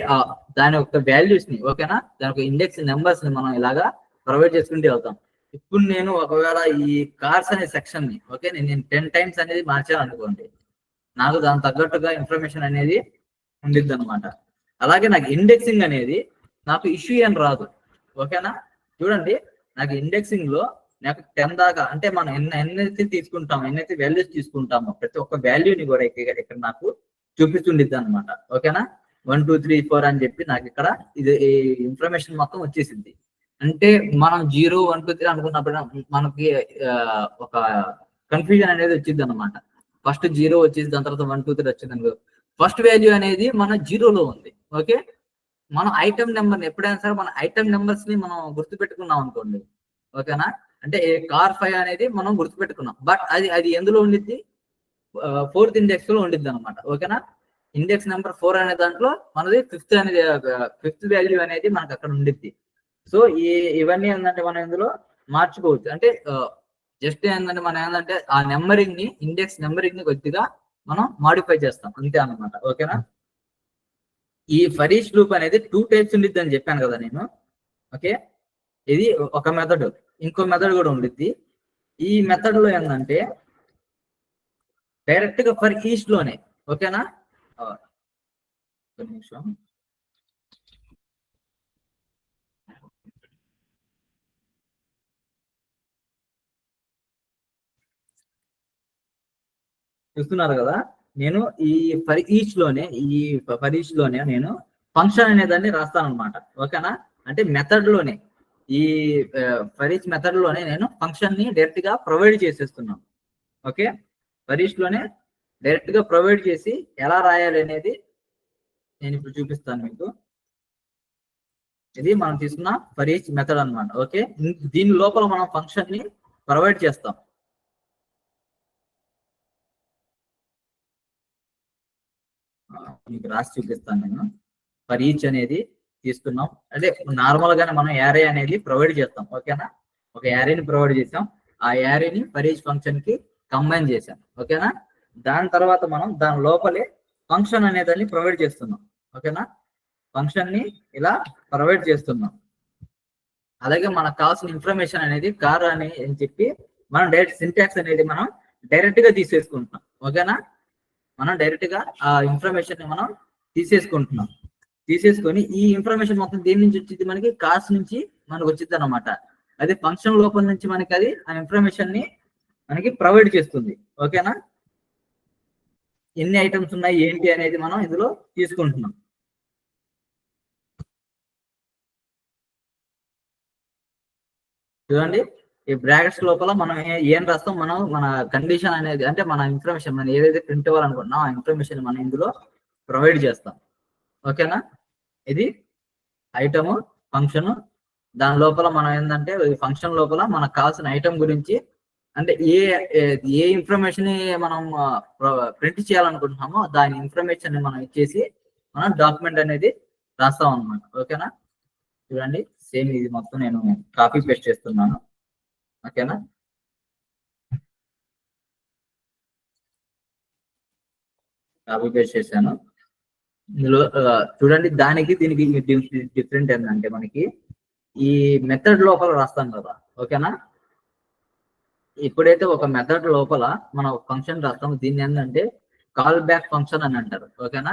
దాని యొక్క వాల్యూస్ ని, ఓకేనా, దాని యొక్క ఇండెక్స్ నెంబర్స్ ని మనం ఇలాగా ప్రొవైడ్ చేసుకుంటూ వెళ్తాం. ఇప్పుడు నేను ఒకవేళ ఈ కార్స్ అనే సెక్షన్ ని, ఓకే, నేను 10 టైమ్స్ అనేది మార్చాను అనుకోండి, నాకు దాని తగ్గట్టుగా ఇన్ఫర్మేషన్ అనేది ఉండిద్ది అనమాట. అలాగే నాకు ఇండెక్సింగ్ అనేది నాకు ఇష్యూ అని రాదు. ఓకేనా? చూడండి, నాకు ఇండెక్సింగ్ లో నాకు 10 దాకా అంటే మనం ఎన్నైతే తీసుకుంటాం, ఎన్నైతే వాల్యూస్ తీసుకుంటామో ప్రతి ఒక్క వాల్యూని కూడా ఇక్కడ నాకు చూపిస్తుండిద్ది అనమాట. ఓకేనా? 1 2 3 4 అని చెప్పి నాకు ఇక్కడ ఇది ఇన్ఫర్మేషన్ మొత్తం వచ్చేసింది. అంటే మనం 0 1 2 3 అనుకున్నప్పుడు మనకి ఒక కన్ఫ్యూజన్ అనేది వచ్చింది అనమాట. ఫస్ట్ 0 వచ్చేసి దాని తర్వాత 1 2 3 వచ్చింది అనుకో, ఫస్ట్ వాల్యూ అనేది మన 0లో ఉంది. ఓకే, మనం ఐటమ్ నెంబర్ ఎప్పుడైనా సరే మన ఐటమ్ నెంబర్స్ ని మనం గుర్తుపెట్టుకున్నాం అనుకోండి. ఓకేనా? అంటే కార్ 5 అనేది మనం గుర్తుపెట్టుకున్నాం, బట్ అది ఎందులో ఉండిద్ది? 4th ఇండెక్స్ లో ఉండిద్ది అనమాట. ఓకేనా? ఇండెక్స్ నెంబర్ 4 అనే దాంట్లో మనది 5th అనేది 5th వాల్యూ అనేది మనకు అక్కడ ఉండిద్ది. సో ఇవన్నీ ఏంటంటే మనం ఇందులో మార్చుకోవచ్చు. అంటే జస్ట్ ఏంటంటే మనం ఏంటంటే ఆ నెంబరింగ్ ని, ఇండెక్స్ నెంబరింగ్ ని కొద్దిగా మనం మాడిఫై చేస్తాం అంతే అన్నమాట. ఓకేనా? ఈ ఫర్ ఈచ్ లూప్ అనేది 2 టైప్స్ ఉండిద్ది అని చెప్పాను కదా నేను. ఓకే, ఇది ఒక మెథడ్. ఇంకో మెథడ్ కూడా ఉండిద్ది. ఈ మెథడ్ లో ఏంటంటే డైరెక్ట్ గా ఫర్ ఈచ్ లోనే, ఓకేనా, ఒక నిమిషం, చూస్తున్నారు కదా, నేను ఈ ఫర్ ఈచ్ లోనే నేను ఫంక్షన్ అనే దాన్ని రాస్తాను అనమాట. ఓకేనా? అంటే మెథడ్ లోనే, ఈ ఫర్ ఈచ్ మెథడ్ లోనే నేను ఫంక్షన్ ని డైరెక్ట్ గా ప్రొవైడ్ చేసేస్తున్నాను. ఓకే, ఫర్ ఈచ్ లోనే డైరెక్ట్ గా ప్రొవైడ్ చేసి ఎలా రాయాలి అనేది నేను ఇప్పుడు చూపిస్తాను మీకు. ఇది మనం తీసుకున్న ఫర్ ఈచ్ మెథడ్ అనమాట. ఓకే, దీని లోపల మనం ఫంక్షన్ ని ప్రొవైడ్ చేస్తాం. మీకు రాసి చూపిస్తాను నేను. ఫర్ ఈచ్ అనేది తీసుకున్నాం అంటే నార్మల్ గానే మనం యారే అనేది ప్రొవైడ్ చేస్తాం. ఓకేనా? ఒక యారేని ప్రొవైడ్ చేసాం, ఆ యారేని ఫర్ ఈచ్ ఫంక్షన్ కి కంబైన్ చేసాం. ఓకేనా? దాని తర్వాత మనం దాని లోపలే ఫంక్షన్ అనేదాన్ని ప్రొవైడ్ చేస్తున్నాం. ఓకేనా? ఫంక్షన్ ని ఇలా ప్రొవైడ్ చేస్తున్నాం. అలాగే మనకు కావాల్సిన ఇన్ఫర్మేషన్ అనేది కార్ అని చెప్పి మనం డైరెక్ట్ సింటాక్స్ అనేది మనం డైరెక్ట్ గా తీసేసుకుంటున్నాం. ఓకేనా? మనం డైరెక్ట్ గా ఆ ఇన్ఫర్మేషన్ ని మనం తీసేసుకుంటున్నాం. తీసేసుకొని ఈ ఇన్ఫర్మేషన్ మొత్తం దేని నుంచి వచ్చింది? మనకి కార్స్ నుంచి మనకు వచ్చింది అనమాట. అదే ఫంక్షన్ లోపల నుంచి మనకి అది ఆ ఇన్ఫర్మేషన్ ని మనకి ప్రొవైడ్ చేస్తుంది. ఓకేనా? ఎన్ని ఐటమ్స్ ఉన్నాయి ఏంటి అనేది మనం ఇందులో తీసుకుంటున్నాం. చూడండి, ఈ బ్రాకెట్స్ లోపల మనం ఏం రాస్తాం? మనం మన కండిషన్ అనేది అంటే మన ఇన్ఫర్మేషన్, మనం ఏదైతే ప్రింట్ అవ్వాలనుకుంటున్నాం ఆ ఇన్ఫర్మేషన్ మనం ఇందులో ప్రొవైడ్ చేస్తాం. ఓకేనా? ఇది ఐటమ్ ఫంక్షన్. దాని లోపల మనం ఏంటంటే ఫంక్షన్ లోపల మనకు కావాల్సిన ఐటమ్ గురించి అంటే ఏ ఇన్ఫర్మేషన్ మనం ప్రింట్ చేయాలనుకుంటున్నామో దాని ఇన్ఫర్మేషన్ మనం ఇచ్చేసి మనం డాక్యుమెంట్ అనేది రాస్తాం అనమాట. ఓకేనా? చూడండి, సేమ్ ఇది మొత్తం నేను కాపీ పేస్ట్ చేస్తున్నాను. ఓకేనా? కాపీ పేస్ట్ చేశాను. ఇందులో చూడండి, దానికి దీనికి డిఫరెంట్ ఏంటంటే మనకి ఈ మెథడ్ లోపల రాస్తాం కదా. ఓకేనా? ఎప్పుడైతే ఒక మెథడ్ లోపల మనం ఫంక్షన్ రాస్తామో దీన్ని ఏంటంటే కాల్ బ్యాక్ ఫంక్షన్ అని అంటారు. ఓకేనా?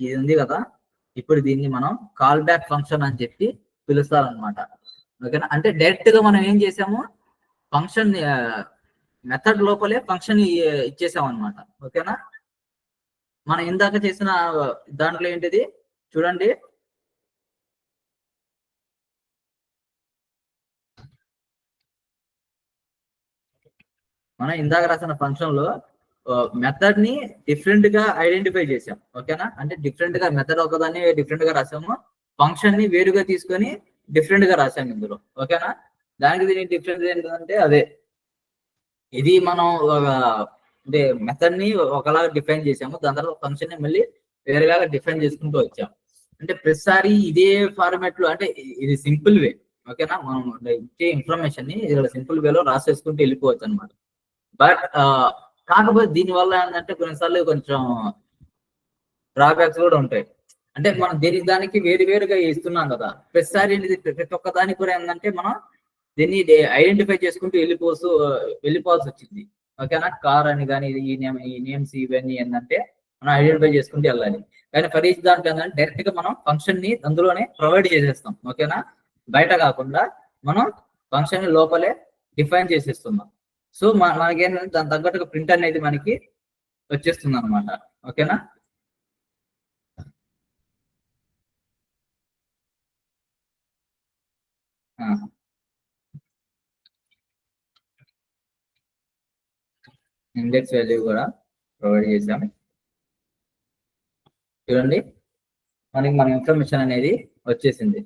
ఇది ఉంది కదా, ఇప్పుడు దీన్ని మనం కాల్ బ్యాక్ ఫంక్షన్ అని చెప్పి పిలుస్తారనమాట. ఓకేనా? అంటే డైరెక్ట్ గా మనం ఏం చేసాము? ఫంక్షన్ మెథడ్ లోపలే ఫంక్షన్ ఇచ్చేసాం అనమాట. ఓకేనా? మనం ఇందాక చేసిన దాంట్లో ఏంటిది చూడండి, మనం ఇందాక రాసిన ఫంక్షన్ లో మెథడ్ ని డిఫరెంట్ గా ఐడెంటిఫై చేసాం. ఓకేనా, అంటే డిఫరెంట్ గా మెథడ్ ఒకదాన్ని డిఫరెంట్ గా రాసాము, ఫంక్షన్ ని వేరుగా తీసుకొని డిఫరెంట్ గా రాసాము ఇందులో. ఓకేనా, దానికి దీనికి డిఫరెన్స్ ఏంటంటే అదే, ఇది మనం అంటే మెథడ్ ని ఒకలాగా డిఫైన్ చేసాము, దాని తర్వాత ఫంక్షన్ ని మళ్ళీ వేరేలాగా డిఫైన్ చేసుకుంటూ వచ్చాం. అంటే ప్రతిసారి ఇదే ఫార్మాట్ లో, అంటే ఇది సింపుల్ వే. ఓకేనా, మనం ఇచ్చే ఇన్ఫర్మేషన్ ని ఇలా సింపుల్ వేలో రాసేసుకుంటూ వెళ్ళిపోవచ్చు అనమాట. బట్ కాకపోతే దీని వల్ల ఏంటంటే కొన్నిసార్లు కొంచెం డ్రాబ్యాక్స్ కూడా ఉంటాయి. అంటే మనం దీనికి దానికి వేరు వేరుగా ఇస్తున్నాం కదా, ప్రతిసారి ప్రతి ఒక్క దానికి కూడా ఏంటంటే మనం దీన్ని ఐడెంటిఫై చేసుకుంటూ వెళ్ళిపోవాల్సి వచ్చింది. ఓకేనా, కార్ అని కానీ ఈ నేమ్స్ ఇవన్నీ ఏంటంటే మనం ఐడెంటిఫై చేసుకుంటూ వెళ్ళాలి. కానీ ఫర్ ఈచ్ దాంట్లో ఏంటంటే డైరెక్ట్ గా మనం ఫంక్షన్ ని అందులోనే ప్రొవైడ్ చేసేస్తాం. ఓకేనా, బయట కాకుండా మనం ఫంక్షన్ ని లోపలే డిఫైన్ చేసేస్తున్నాం. సో మనకేంటంటే దాని తగ్గట్టుగా ప్రింట్ అనేది మనకి వచ్చేస్తుంది అనమాట. ఓకేనా, ఇండెక్స్ వాల్యూ కూడా ప్రొవైడ్ చేసాం. చూడండి, మనకి మన ఇన్ఫర్మేషన్ అనేది వచ్చేసింది.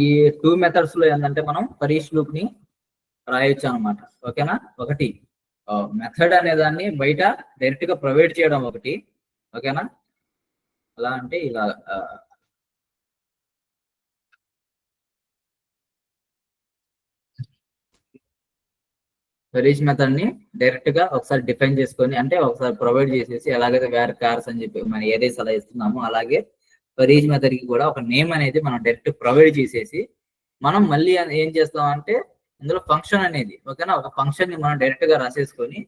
ఈ 2 మెథడ్స్ లో ఏంటంటే మనం ఫర్ ఈచ్ లూప్ ని రాయొచ్చు అనమాట. ఓకేనా, ఒకటి మెథడ్ అనే దాన్ని బయట డైరెక్ట్ గా ప్రొవైడ్ చేయడం ఒకటి. ఓకేనా, అలా అంటే ఇలా ఫర్ ఈచ్ మెథడ్ ని డైరెక్ట్ గా ఒకసారి డిఫైన్ చేసుకొని, అంటే ఒకసారి ప్రొవైడ్ చేసేసి, ఎలాగైతే వేర్ కార్స్ అని చెప్పి మనం ఏదైతే అలా ఇస్తున్నామో అలాగే ఫర్ ఈచ్ మెథడ్ కి కూడా ఒక నేమ్ అనేది మనం డైరెక్ట్ ప్రొవైడ్ చేసేసి, మనం మళ్ళీ ఏం చేస్తామంటే ఇందులో ఫంక్షన్ అనేది, ఓకేనా, ఒక ఫంక్షన్ ని మనం డైరెక్ట్ గా రాసేసుకొని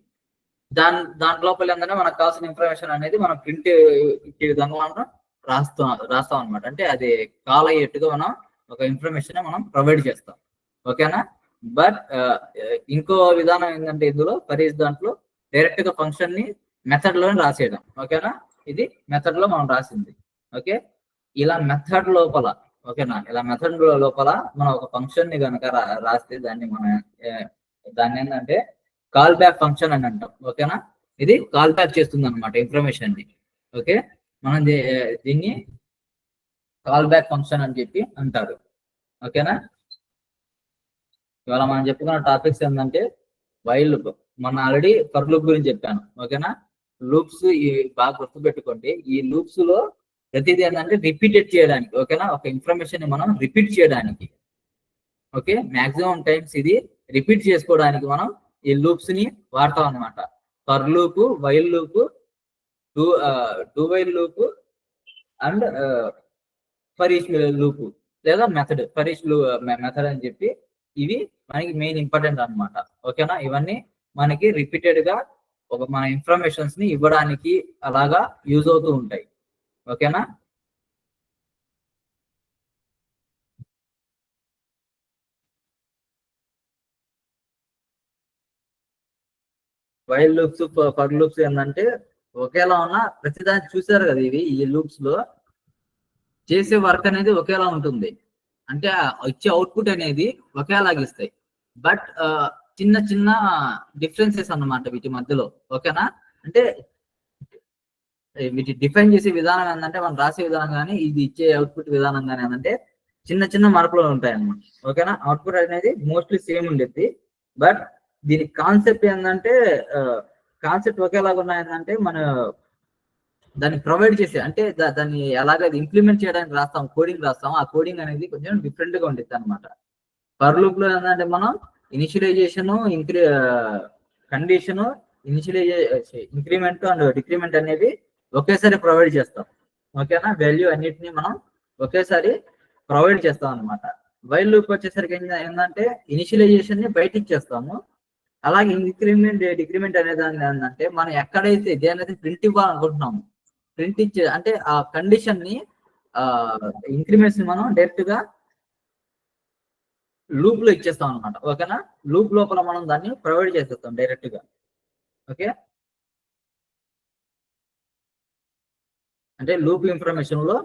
దాంట్లోపల ఏంటంటే మనకు కావాల్సిన ఇన్ఫర్మేషన్ అనేది మనం ప్రింట్ ఇచ్చే విధంగా మనం రాస్తాం అనమాట. అంటే అది కాల్ అయ్యేట్టుగా మనం ఒక ఇన్ఫర్మేషన్ మనం ప్రొవైడ్ చేస్తాం. ఓకేనా, బట్ ఇంకో విధానం ఏంటంటే ఇందులో ఫర్ ఈచ్ దాంట్లో డైరెక్ట్ గా ఫంక్షన్ ని మెథడ్ లోనే రాసేయడం. ఓకేనా, ఇది మెథడ్ లో మనం రాసింది. ఓకే, ఇలా మెథడ్ లోపల, ఓకేనా, ఇలా మెథడ్ లోపల మనం ఒక ఫంక్షన్ ని కనుక రాస్తే దాన్ని ఏంటంటే కాల్ బ్యాక్ ఫంక్షన్ అని అంటాం. ఓకేనా, ఇది కాల్ బ్యాక్ చేస్తుంది అనమాట ఇన్ఫర్మేషన్ ని. ఓకే, మనం దీన్ని కాల్ బ్యాక్ ఫంక్షన్ అని చెప్పి అంటారు. ఓకేనా, ఇవాళ మనం చెప్పుకున్న టాపిక్స్ ఏంటంటే వైల్ లూప్. మొన్న ఆల్రెడీ ఫర్ లూప్ గురించి చెప్పాను. ఓకేనా, లూప్స్ బాగా గుర్తుపెట్టుకోండి. ఈ లూప్స్ లో ప్రతిదీ ఏంటంటే రిపీటెడ్ చేయడానికి. ఓకేనా, ఒక ఇన్ఫర్మేషన్ ని మనం రిపీట్ చేయడానికి. ఓకే, మాక్సిమం టైమ్స్ ఇది రిపీట్ చేసుకోవడానికి మనం ఈ లూప్స్ ని వాడతాం అనమాట. For loop, while loop, do while loop and for each loop లేదా మెథడ్, ఫర్ ఈచ్ మెథడ్ అని చెప్పి ఇవి మనకి మెయిన్ ఇంపార్టెంట్ అనమాట. ఓకేనా, ఇవన్నీ మనకి రిపీటెడ్ గా మన ఇన్ఫర్మేషన్స్ ని ఇవ్వడానికి అలాగా యూజ్ అవుతూ ఉంటాయి. ఓకేనా, వైల్ లూప్స్, ఫర్ లూప్స్ ఏంటంటే ఒకేలా ఉన్న ప్రతిదాన్ని చూసారు కదా, ఈ లూప్స్ లో చేసే వర్క్ అనేది ఒకేలా ఉంటుంది. అంటే వచ్చే అవుట్పుట్ అనేది ఒకేలాగా ఇస్తాయి. బట్ చిన్న చిన్న డిఫరెన్సెస్ అన్నమాట వీటి మధ్యలో. ఓకేనా, అంటే వీటి డిఫైన్ చేసే విధానం ఏంటంటే మనం రాసే విధానం కానీ ఇది ఇచ్చే అవుట్పుట్ విధానం కానీ ఏంటంటే చిన్న చిన్న మార్పులు ఉంటాయి అన్నమాట. ఓకేనా, అవుట్పుట్ అనేది మోస్ట్లీ సేమ్ ఉండేది, బట్ దీని కాన్సెప్ట్ ఏంటంటే కాన్సెప్ట్ ఒకేలాగా ఉన్నాయంటే మన దాన్ని ప్రొవైడ్ చేసే, అంటే దాన్ని ఎలాగైతే ఇంప్లిమెంట్ చేయడానికి రాస్తాం, కోడింగ్ రాస్తాం, ఆ కోడింగ్ అనేది కొంచెం డిఫరెంట్ గా ఉంటుంది అనమాట. ఫర్ లూప్ లో ఏంటంటే మనం initialisation, condition, increment and decrement అనేవి ఒకేసారి ప్రొవైడ్ చేస్తాం. ఓకేనా, వాల్యూ అన్నిటిని మనం ఒకేసారి ప్రొవైడ్ చేస్తాం అనమాట. వైల్ లూప్ వచ్చేసరికి ఏంటంటే ఇనిషియలైజేషన్ ని బయట ఇచ్చేస్తాము, అలాగే ఇంక్రిమెంట్, డిక్రిమెంట్ అనే దాన్ని ఏంటంటే మనం ఎక్కడైతే దేనైతే ప్రింట్ ఇవ్వాలనుకుంటున్నాము, ప్రింట్ ఇచ్చే అంటే ఆ కండిషన్ ని ఇంక్రిమెంట్స్ ని మనం డైరెక్ట్ గా లూప్ లో ఇచ్చేస్తాం అనమాట. ఓకేనా, లూప్ లోపల మనం దాన్ని ప్రొవైడ్ చేసేస్తాం డైరెక్ట్ గా. ఓకే, అంటే లూప్ ఇన్ఫర్మేషన్ లో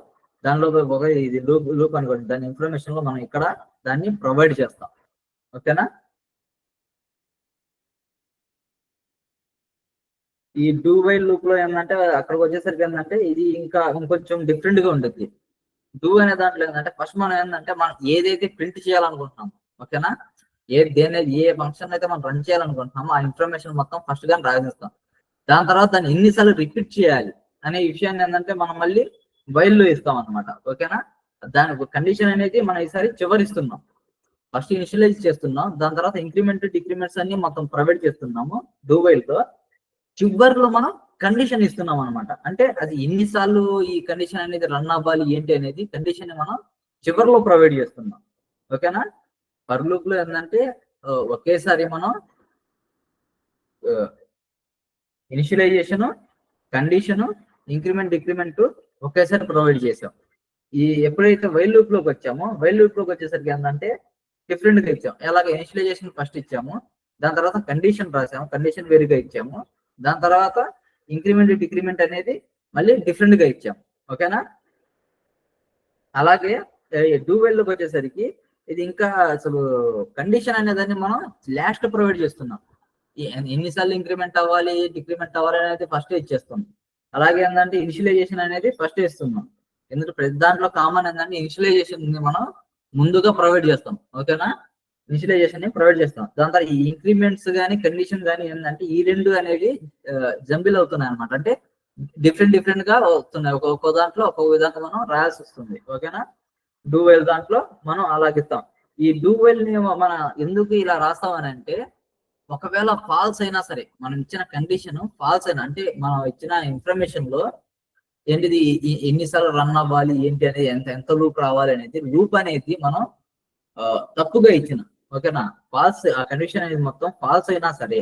దానిలో ఒక ఇది లూప్ అనుకోండి, దాని ఇన్ఫర్మేషన్ లో మనం ఇక్కడ దాన్ని ప్రొవైడ్ చేస్తాం. ఓకేనా, ఈ డూ వైల్ లూప్ లో ఏంటంటే అక్కడికి వచ్చేసరికి ఏంటంటే ఇది ఇంకా ఇంకొంచెం డిఫరెంట్ గా ఉంటుంది. డూ అనే దాంట్లో ఏంటంటే ఫస్ట్ మనం ఏంటంటే మనం ఏదైతే ప్రింట్ చేయాలనుకుంటున్నాం, ఓకేనా, ఏ ఫంక్షన్ అయితే మనం రన్ చేయాలనుకుంటున్నామో ఆ ఇన్ఫర్మేషన్ మొత్తం ఫస్ట్ గా రాసేస్తాం. దాని తర్వాత దాన్ని ఎన్నిసార్లు రిపీట్ చేయాలి అనే విషయాన్ని ఏంటంటే మనం మళ్ళీ వైల్ లో ఇస్తాం అనమాట. ఓకేనా, దాని కండిషన్ అనేది మనం ఈసారి చివరిస్తున్నాం. ఫస్ట్ ఇనిషియలైజ్ చేస్తున్నాం, దాని తర్వాత ఇంక్రిమెంట్ డిక్రిమెంట్స్ అన్ని మొత్తం ప్రొవైడ్ చేస్తున్నాము డూ వైల్ తో. చివరిలో మనం కండిషన్ ఇస్తున్నాం అనమాట. అంటే అది ఎన్నిసార్లు ఈ కండిషన్ అనేది రన్ అవ్వాలి ఏంటి అనేది కండిషన్ మనం చివరిలో ప్రొవైడ్ చేస్తున్నాం. ఓకేనా, ఫర్ లూప్ లో ఏంటంటే ఒకేసారి మనం ఇనిషియలైజేషన్, కండిషన్, ఇంక్రిమెంట్ డిక్రిమెంట్ ఒకేసారి ప్రొవైడ్ చేసాం. ఈ ఎప్పుడైతే వైల్ లూప్ లోకి వచ్చామో వైల్ లూప్ లోకి వచ్చేసరికి ఏంటంటే డిఫరెంట్ గా ఇచ్చాం. ఎలాగ ఇనిషియలైజేషన్ ఫస్ట్ ఇచ్చాము, దాని తర్వాత కండిషన్ రాసాము, కండిషన్ వేరుగా ఇచ్చాము, దాని తర్వాత ఇంక్రిమెంట్ డిక్రిమెంట్ అనేది మళ్ళీ డిఫరెంట్ గా ఇచ్చాం. ఓకేనా, అలాగే డూ వైల్ లోకి వచ్చేసరికి ఇది ఇంకా అసలు కండిషన్ అనేదాన్ని మనం లాస్ట్ ప్రొవైడ్ చేస్తున్నాం. ఎన్నిసార్లు ఇంక్రిమెంట్ అవ్వాలి డిక్రిమెంట్ అవ్వాలి అనేది ఫస్ట్ ఇచ్చేస్తాం. అలాగే ఏంటంటే ఇనిషియలైజేషన్ అనేది ఫస్ట్ ఇస్తున్నాం. ఎందుకంటే ప్రతి దాంట్లో కామన్ ఏంటంటే ఇనిషియలైజేషన్ మనం ముందుగా ప్రొవైడ్ చేస్తాం. ఓకేనా, ఇనిషియలైజేషన్ ని ప్రొవైడ్ చేస్తాం. దాని తర్వాత ఈ ఇంక్రిమెంట్స్ కానీ కండిషన్ కానీ ఏంటంటే ఈ రెండు అనేది జంబిల్ అవుతున్నాయి అనమాట. అంటే డిఫరెంట్ గా వస్తున్నాయి. ఒక్కొక్క దాంట్లో ఒక్కొక్క విధంగా మనం రాయాల్సి వస్తుంది. ఓకేనా, డూ వైల్ దాంట్లో మనం అలాగిస్తాం. ఈ డూ వైల్ ని మన ఎందుకు ఇలా రాస్తాం అని అంటే, ఒకవేళ ఫాల్స్ అయినా సరే, మనం ఇచ్చిన కండిషన్ ఫాల్స్ అయినా అంటే మనం ఇచ్చిన ఇన్ఫర్మేషన్ లో ఏంటిది ఎన్నిసార్లు రన్ అవ్వాలి ఏంటి అనేది ఎంత లూప్ రావాలి అనేది లూప్ అనేది మనం తప్పుగా ఇచ్చిన, ఓకేనా, ఫాల్స్ ఆ కండిషన్ అనేది మొత్తం ఫాల్స్ అయినా సరే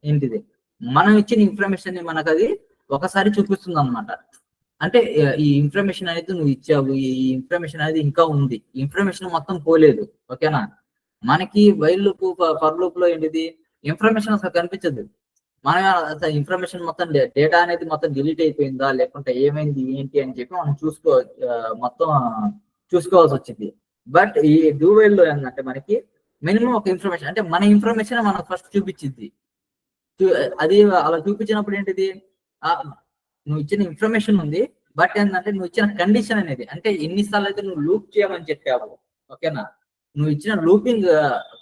ఏంటిది మనం ఇచ్చిన ఇన్ఫర్మేషన్ ని మనకు అది ఒకసారి చూపిస్తుంది అనమాట. అంటే ఈ ఇన్ఫర్మేషన్ అనేది నువ్వు ఇచ్చావు, ఈ ఇన్ఫర్మేషన్ అనేది ఇంకా ఉంది, ఇన్ఫర్మేషన్ మొత్తం పోలేదు. ఓకేనా, మనకి వైల్ లూప్ ఫర్ లూప్ లో ఏంటిది ఇన్ఫర్మేషన్ అసలు కనిపించదు. మన ఇన్ఫర్మేషన్ మొత్తం డేటా అనేది మొత్తం డిలీట్ అయిపోయిందా లేకుంటే ఏమైంది ఏంటి అని చెప్పి మనం మొత్తం చూసుకోవాల్సి వచ్చింది. బట్ ఈ డూ వైల్ లో ఏంటంటే మనకి మినిమం ఒక ఇన్ఫర్మేషన్ అంటే మన ఇన్ఫర్మేషన్ మనకు ఫస్ట్ చూపించింది. అది అలా చూపించినప్పుడు ఏంటిది నువ్వు ఇచ్చిన ఇన్ఫర్మేషన్ ఉంది, బట్ ఏంటంటే నువ్వు ఇచ్చిన కండిషన్ అనేది అంటే ఎన్నిసార్లు అయితే నువ్వు లూప్ చేయమని చెప్పావు, ఓకేనా, నువ్వు ఇచ్చిన లూపింగ్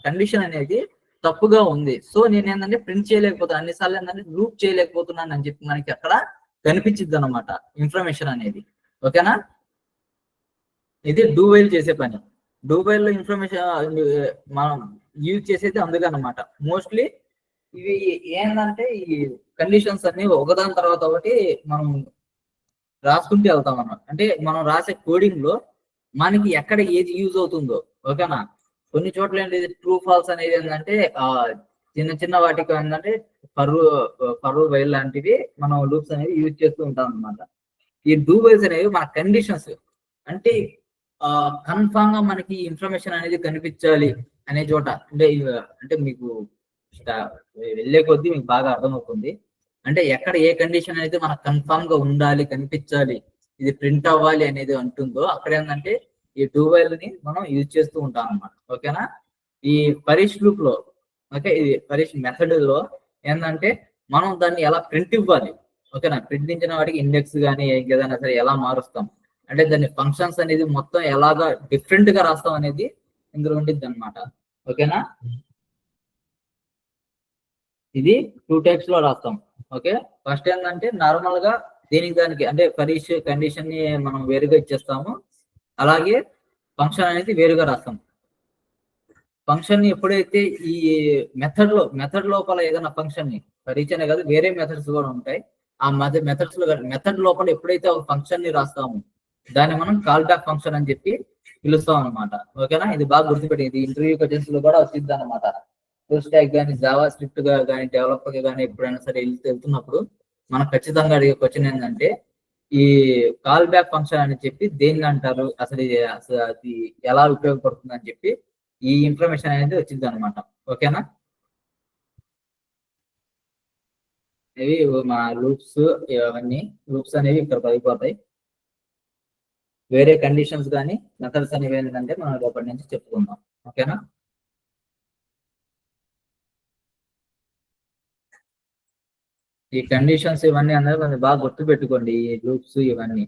కండిషన్ అనేది తప్పుగా ఉంది. సో నేను ఏంటంటే ప్రింట్ చేయలేకపోతాను, అన్నిసార్లు ఏంటంటే లూప్ చేయలేకపోతున్నాను అని చెప్పి మనకి అక్కడ కనిపించిద్ది అనమాట ఇన్ఫర్మేషన్ అనేది. ఓకేనా, ఇది డూ వైల్ చేసే పని. డూ వైల్ లో ఇన్ఫర్మేషన్ మనం యూజ్ చేసేది అందుకే అనమాట. మోస్ట్లీ ఇవి ఏంటంటే ఈ కండిషన్స్ అన్ని ఒకదాని తర్వాత ఒకటి మనం రాసుకుంటూ వెళ్తాం అన్నమాట. అంటే మనం రాసే కోడింగ్ లో మనకి ఎక్కడ ఏది యూజ్ అవుతుందో, ఓకేనా, కొన్ని చోట్ల ఏంటి ట్రూ ఫాల్స్ అనేది ఏంటంటే చిన్న వాటికి ఏంటంటే ఫర్ వైల్ లాంటివి మనం లూప్స్ అనేవి యూజ్ చేస్తూ ఉంటాం అనమాట. ఈ డూ వైల్స్ అనేవి మన కండిషన్స్ అంటే కన్ఫామ్ గా మనకి ఇన్ఫర్మేషన్ అనేది కనిపించాలి అనే చోట అంటే మీకు వెళ్ళే కొద్దీ మీకు బాగా అర్థమవుతుంది. అంటే ఎక్కడ ఏ కండిషన్ అనేది మనకు కన్ఫామ్ గా ఉండాలి, కనిపించాలి, ఇది ప్రింట్ అవ్వాలి అనేది అంటుందో అక్కడ ఏంటంటే ఈ డూ వైల్ ని మనం యూజ్ చేస్తూ ఉంటాం అన్నమాట. ఓకేనా, ఈ పరీష్ లూప్ లో ఓకే ఇది పరీష్ మెథడ్ లో ఏంటంటే మనం దాన్ని ఎలా ప్రింట్ ఇవ్వాలి, ఓకేనా, ప్రింట్ ఇచ్చిన వాటికి ఇండెక్స్ కానీ ఏదైనా సరే ఎలా మారుస్తాం అంటే దాన్ని ఫంక్షన్స్ అనేది మొత్తం ఎలాగా డిఫరెంట్ గా రాస్తాం అనేది ఇందులో ఉండిద్ది అనమాట. ఓకేనా, ఇది 2 టైప్స్ లో రాస్తాం. ఓకే, ఫస్ట్ ఏంటంటే నార్మల్ గా దానికి అంటే పరీక్ష కండిషన్ ని మనం వేరుగా ఇచ్చేస్తాము, అలాగే ఫంక్షన్ అనేది వేరుగా రాస్తాం. ఫంక్షన్ ని ఎప్పుడైతే ఈ మెథడ్ లోపల ఏదైనా ఫంక్షన్ ని పరీక్ష అనే కాదు వేరే మెథడ్స్ కూడా ఉంటాయి, ఆ మెథడ్ లోపల ఎప్పుడైతే ఒక ఫంక్షన్ ని రాస్తాము దాన్ని మనం కాల్ బ్యాక్ ఫంక్షన్ అని చెప్పి పిలుస్తాం అనమాట. ఓకేనా, ఇది బాగా గుర్తుపెట్టి ఇది ఇంటర్వ్యూ క్వశ్చన్స్ లో కూడా వచ్చింది అనమాట. ఫుల్ స్టాక్ కానీ జావా స్క్రిప్ట్ గా కానీ డెవలపర్ గా కానీ ఎప్పుడైనా సరే వెళ్తున్నప్పుడు మనం ఖచ్చితంగా అడిగే క్వశ్చన్ ఏంటంటే ఈ కాల్ బ్యాక్ ఫంక్షన్ అని చెప్పి దేన్ని అంటారు, అసలు అది ఎలా ఉపయోగపడుతుంది అని చెప్పి ఈ ఇన్ఫర్మేషన్ అనేది వచ్చింది అనమాట. ఓకేనా, ఇవి మా లూప్స్ అవన్నీ లూప్స్ అనేవి ఇక్కడ అయిపోతాయి. వేరే కండిషన్స్ కానీ మెథడ్స్ అనేవి ఏంటంటే మనం రేపటి నుంచి చెప్పుకుందాం. ఓకేనా. ఈ కండిషన్స్ ఇవన్నీ అనేది కొంచెం బాగా గుర్తు పెట్టుకోండి, ఈ లూప్స్ ఇవన్నీ.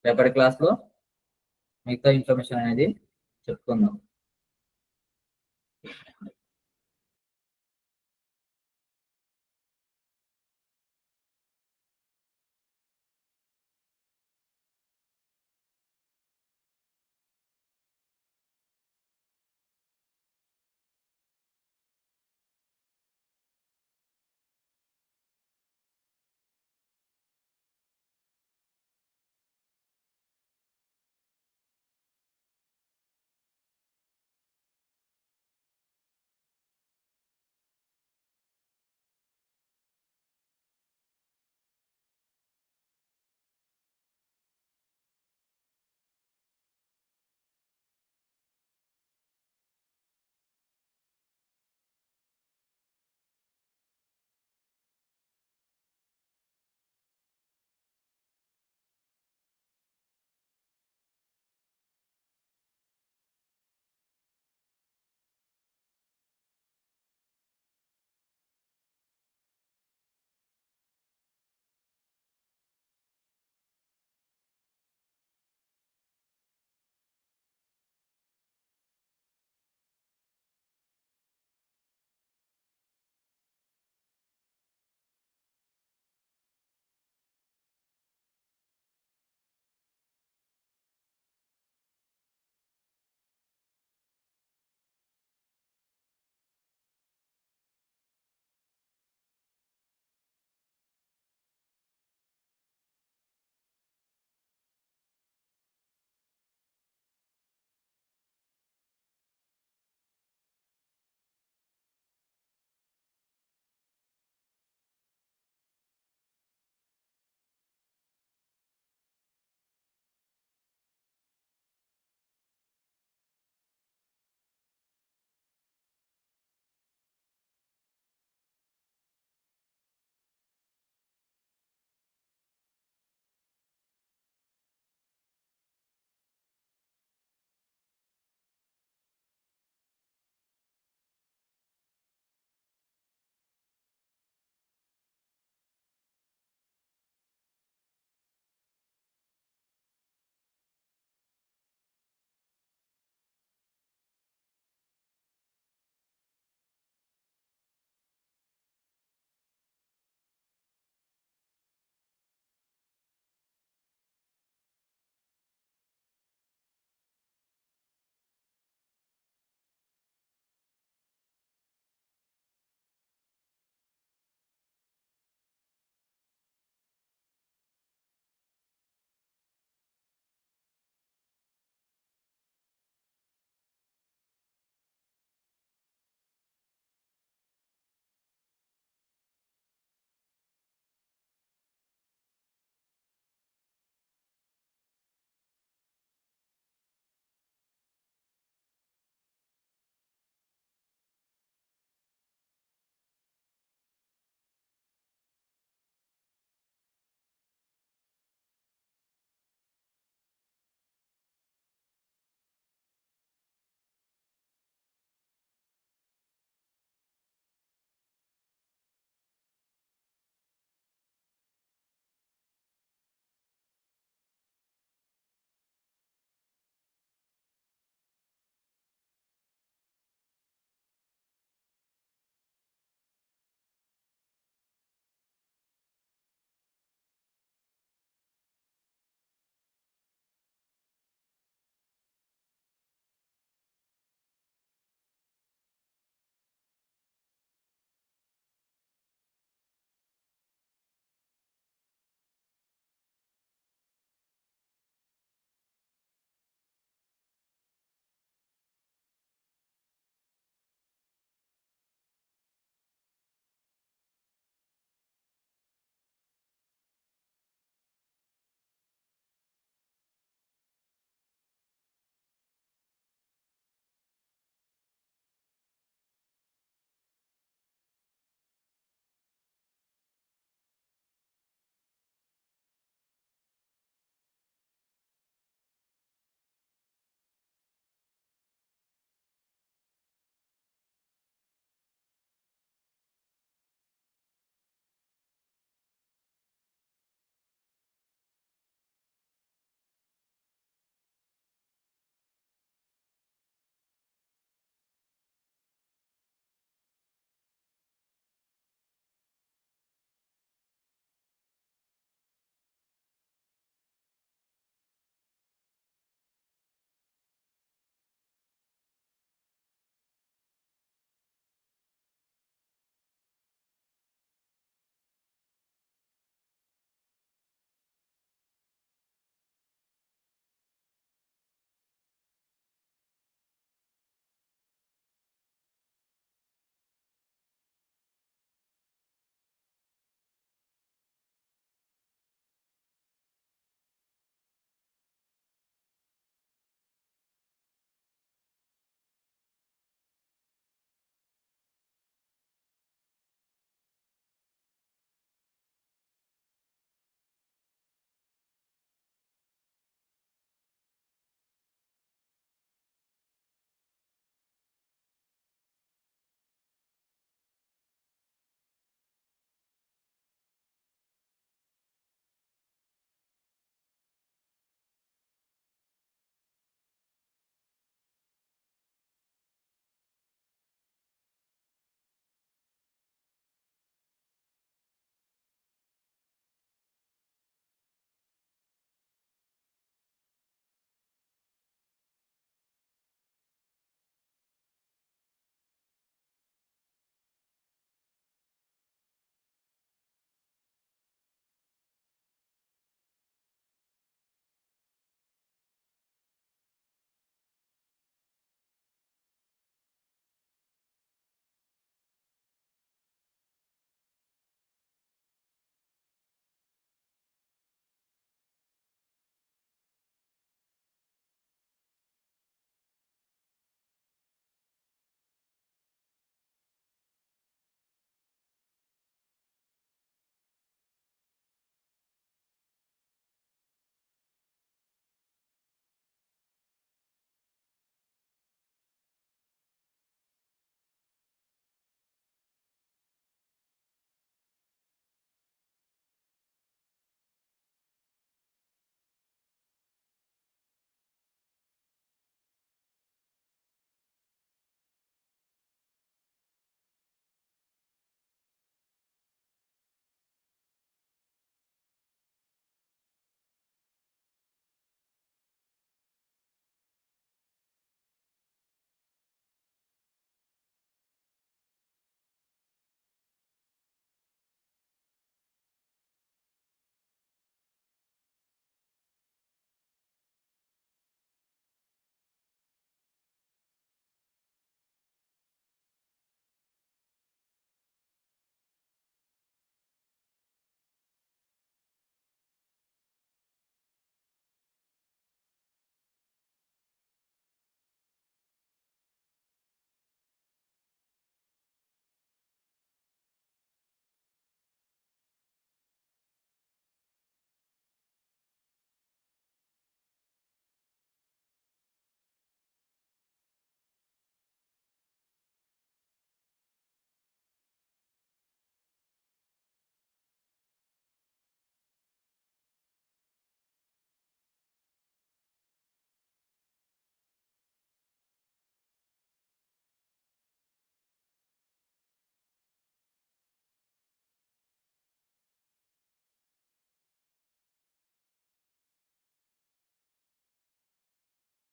రేపటి క్లాస్ లో మిగతా ఇన్ఫర్మేషన్ అనేది చెప్పుకుందాం.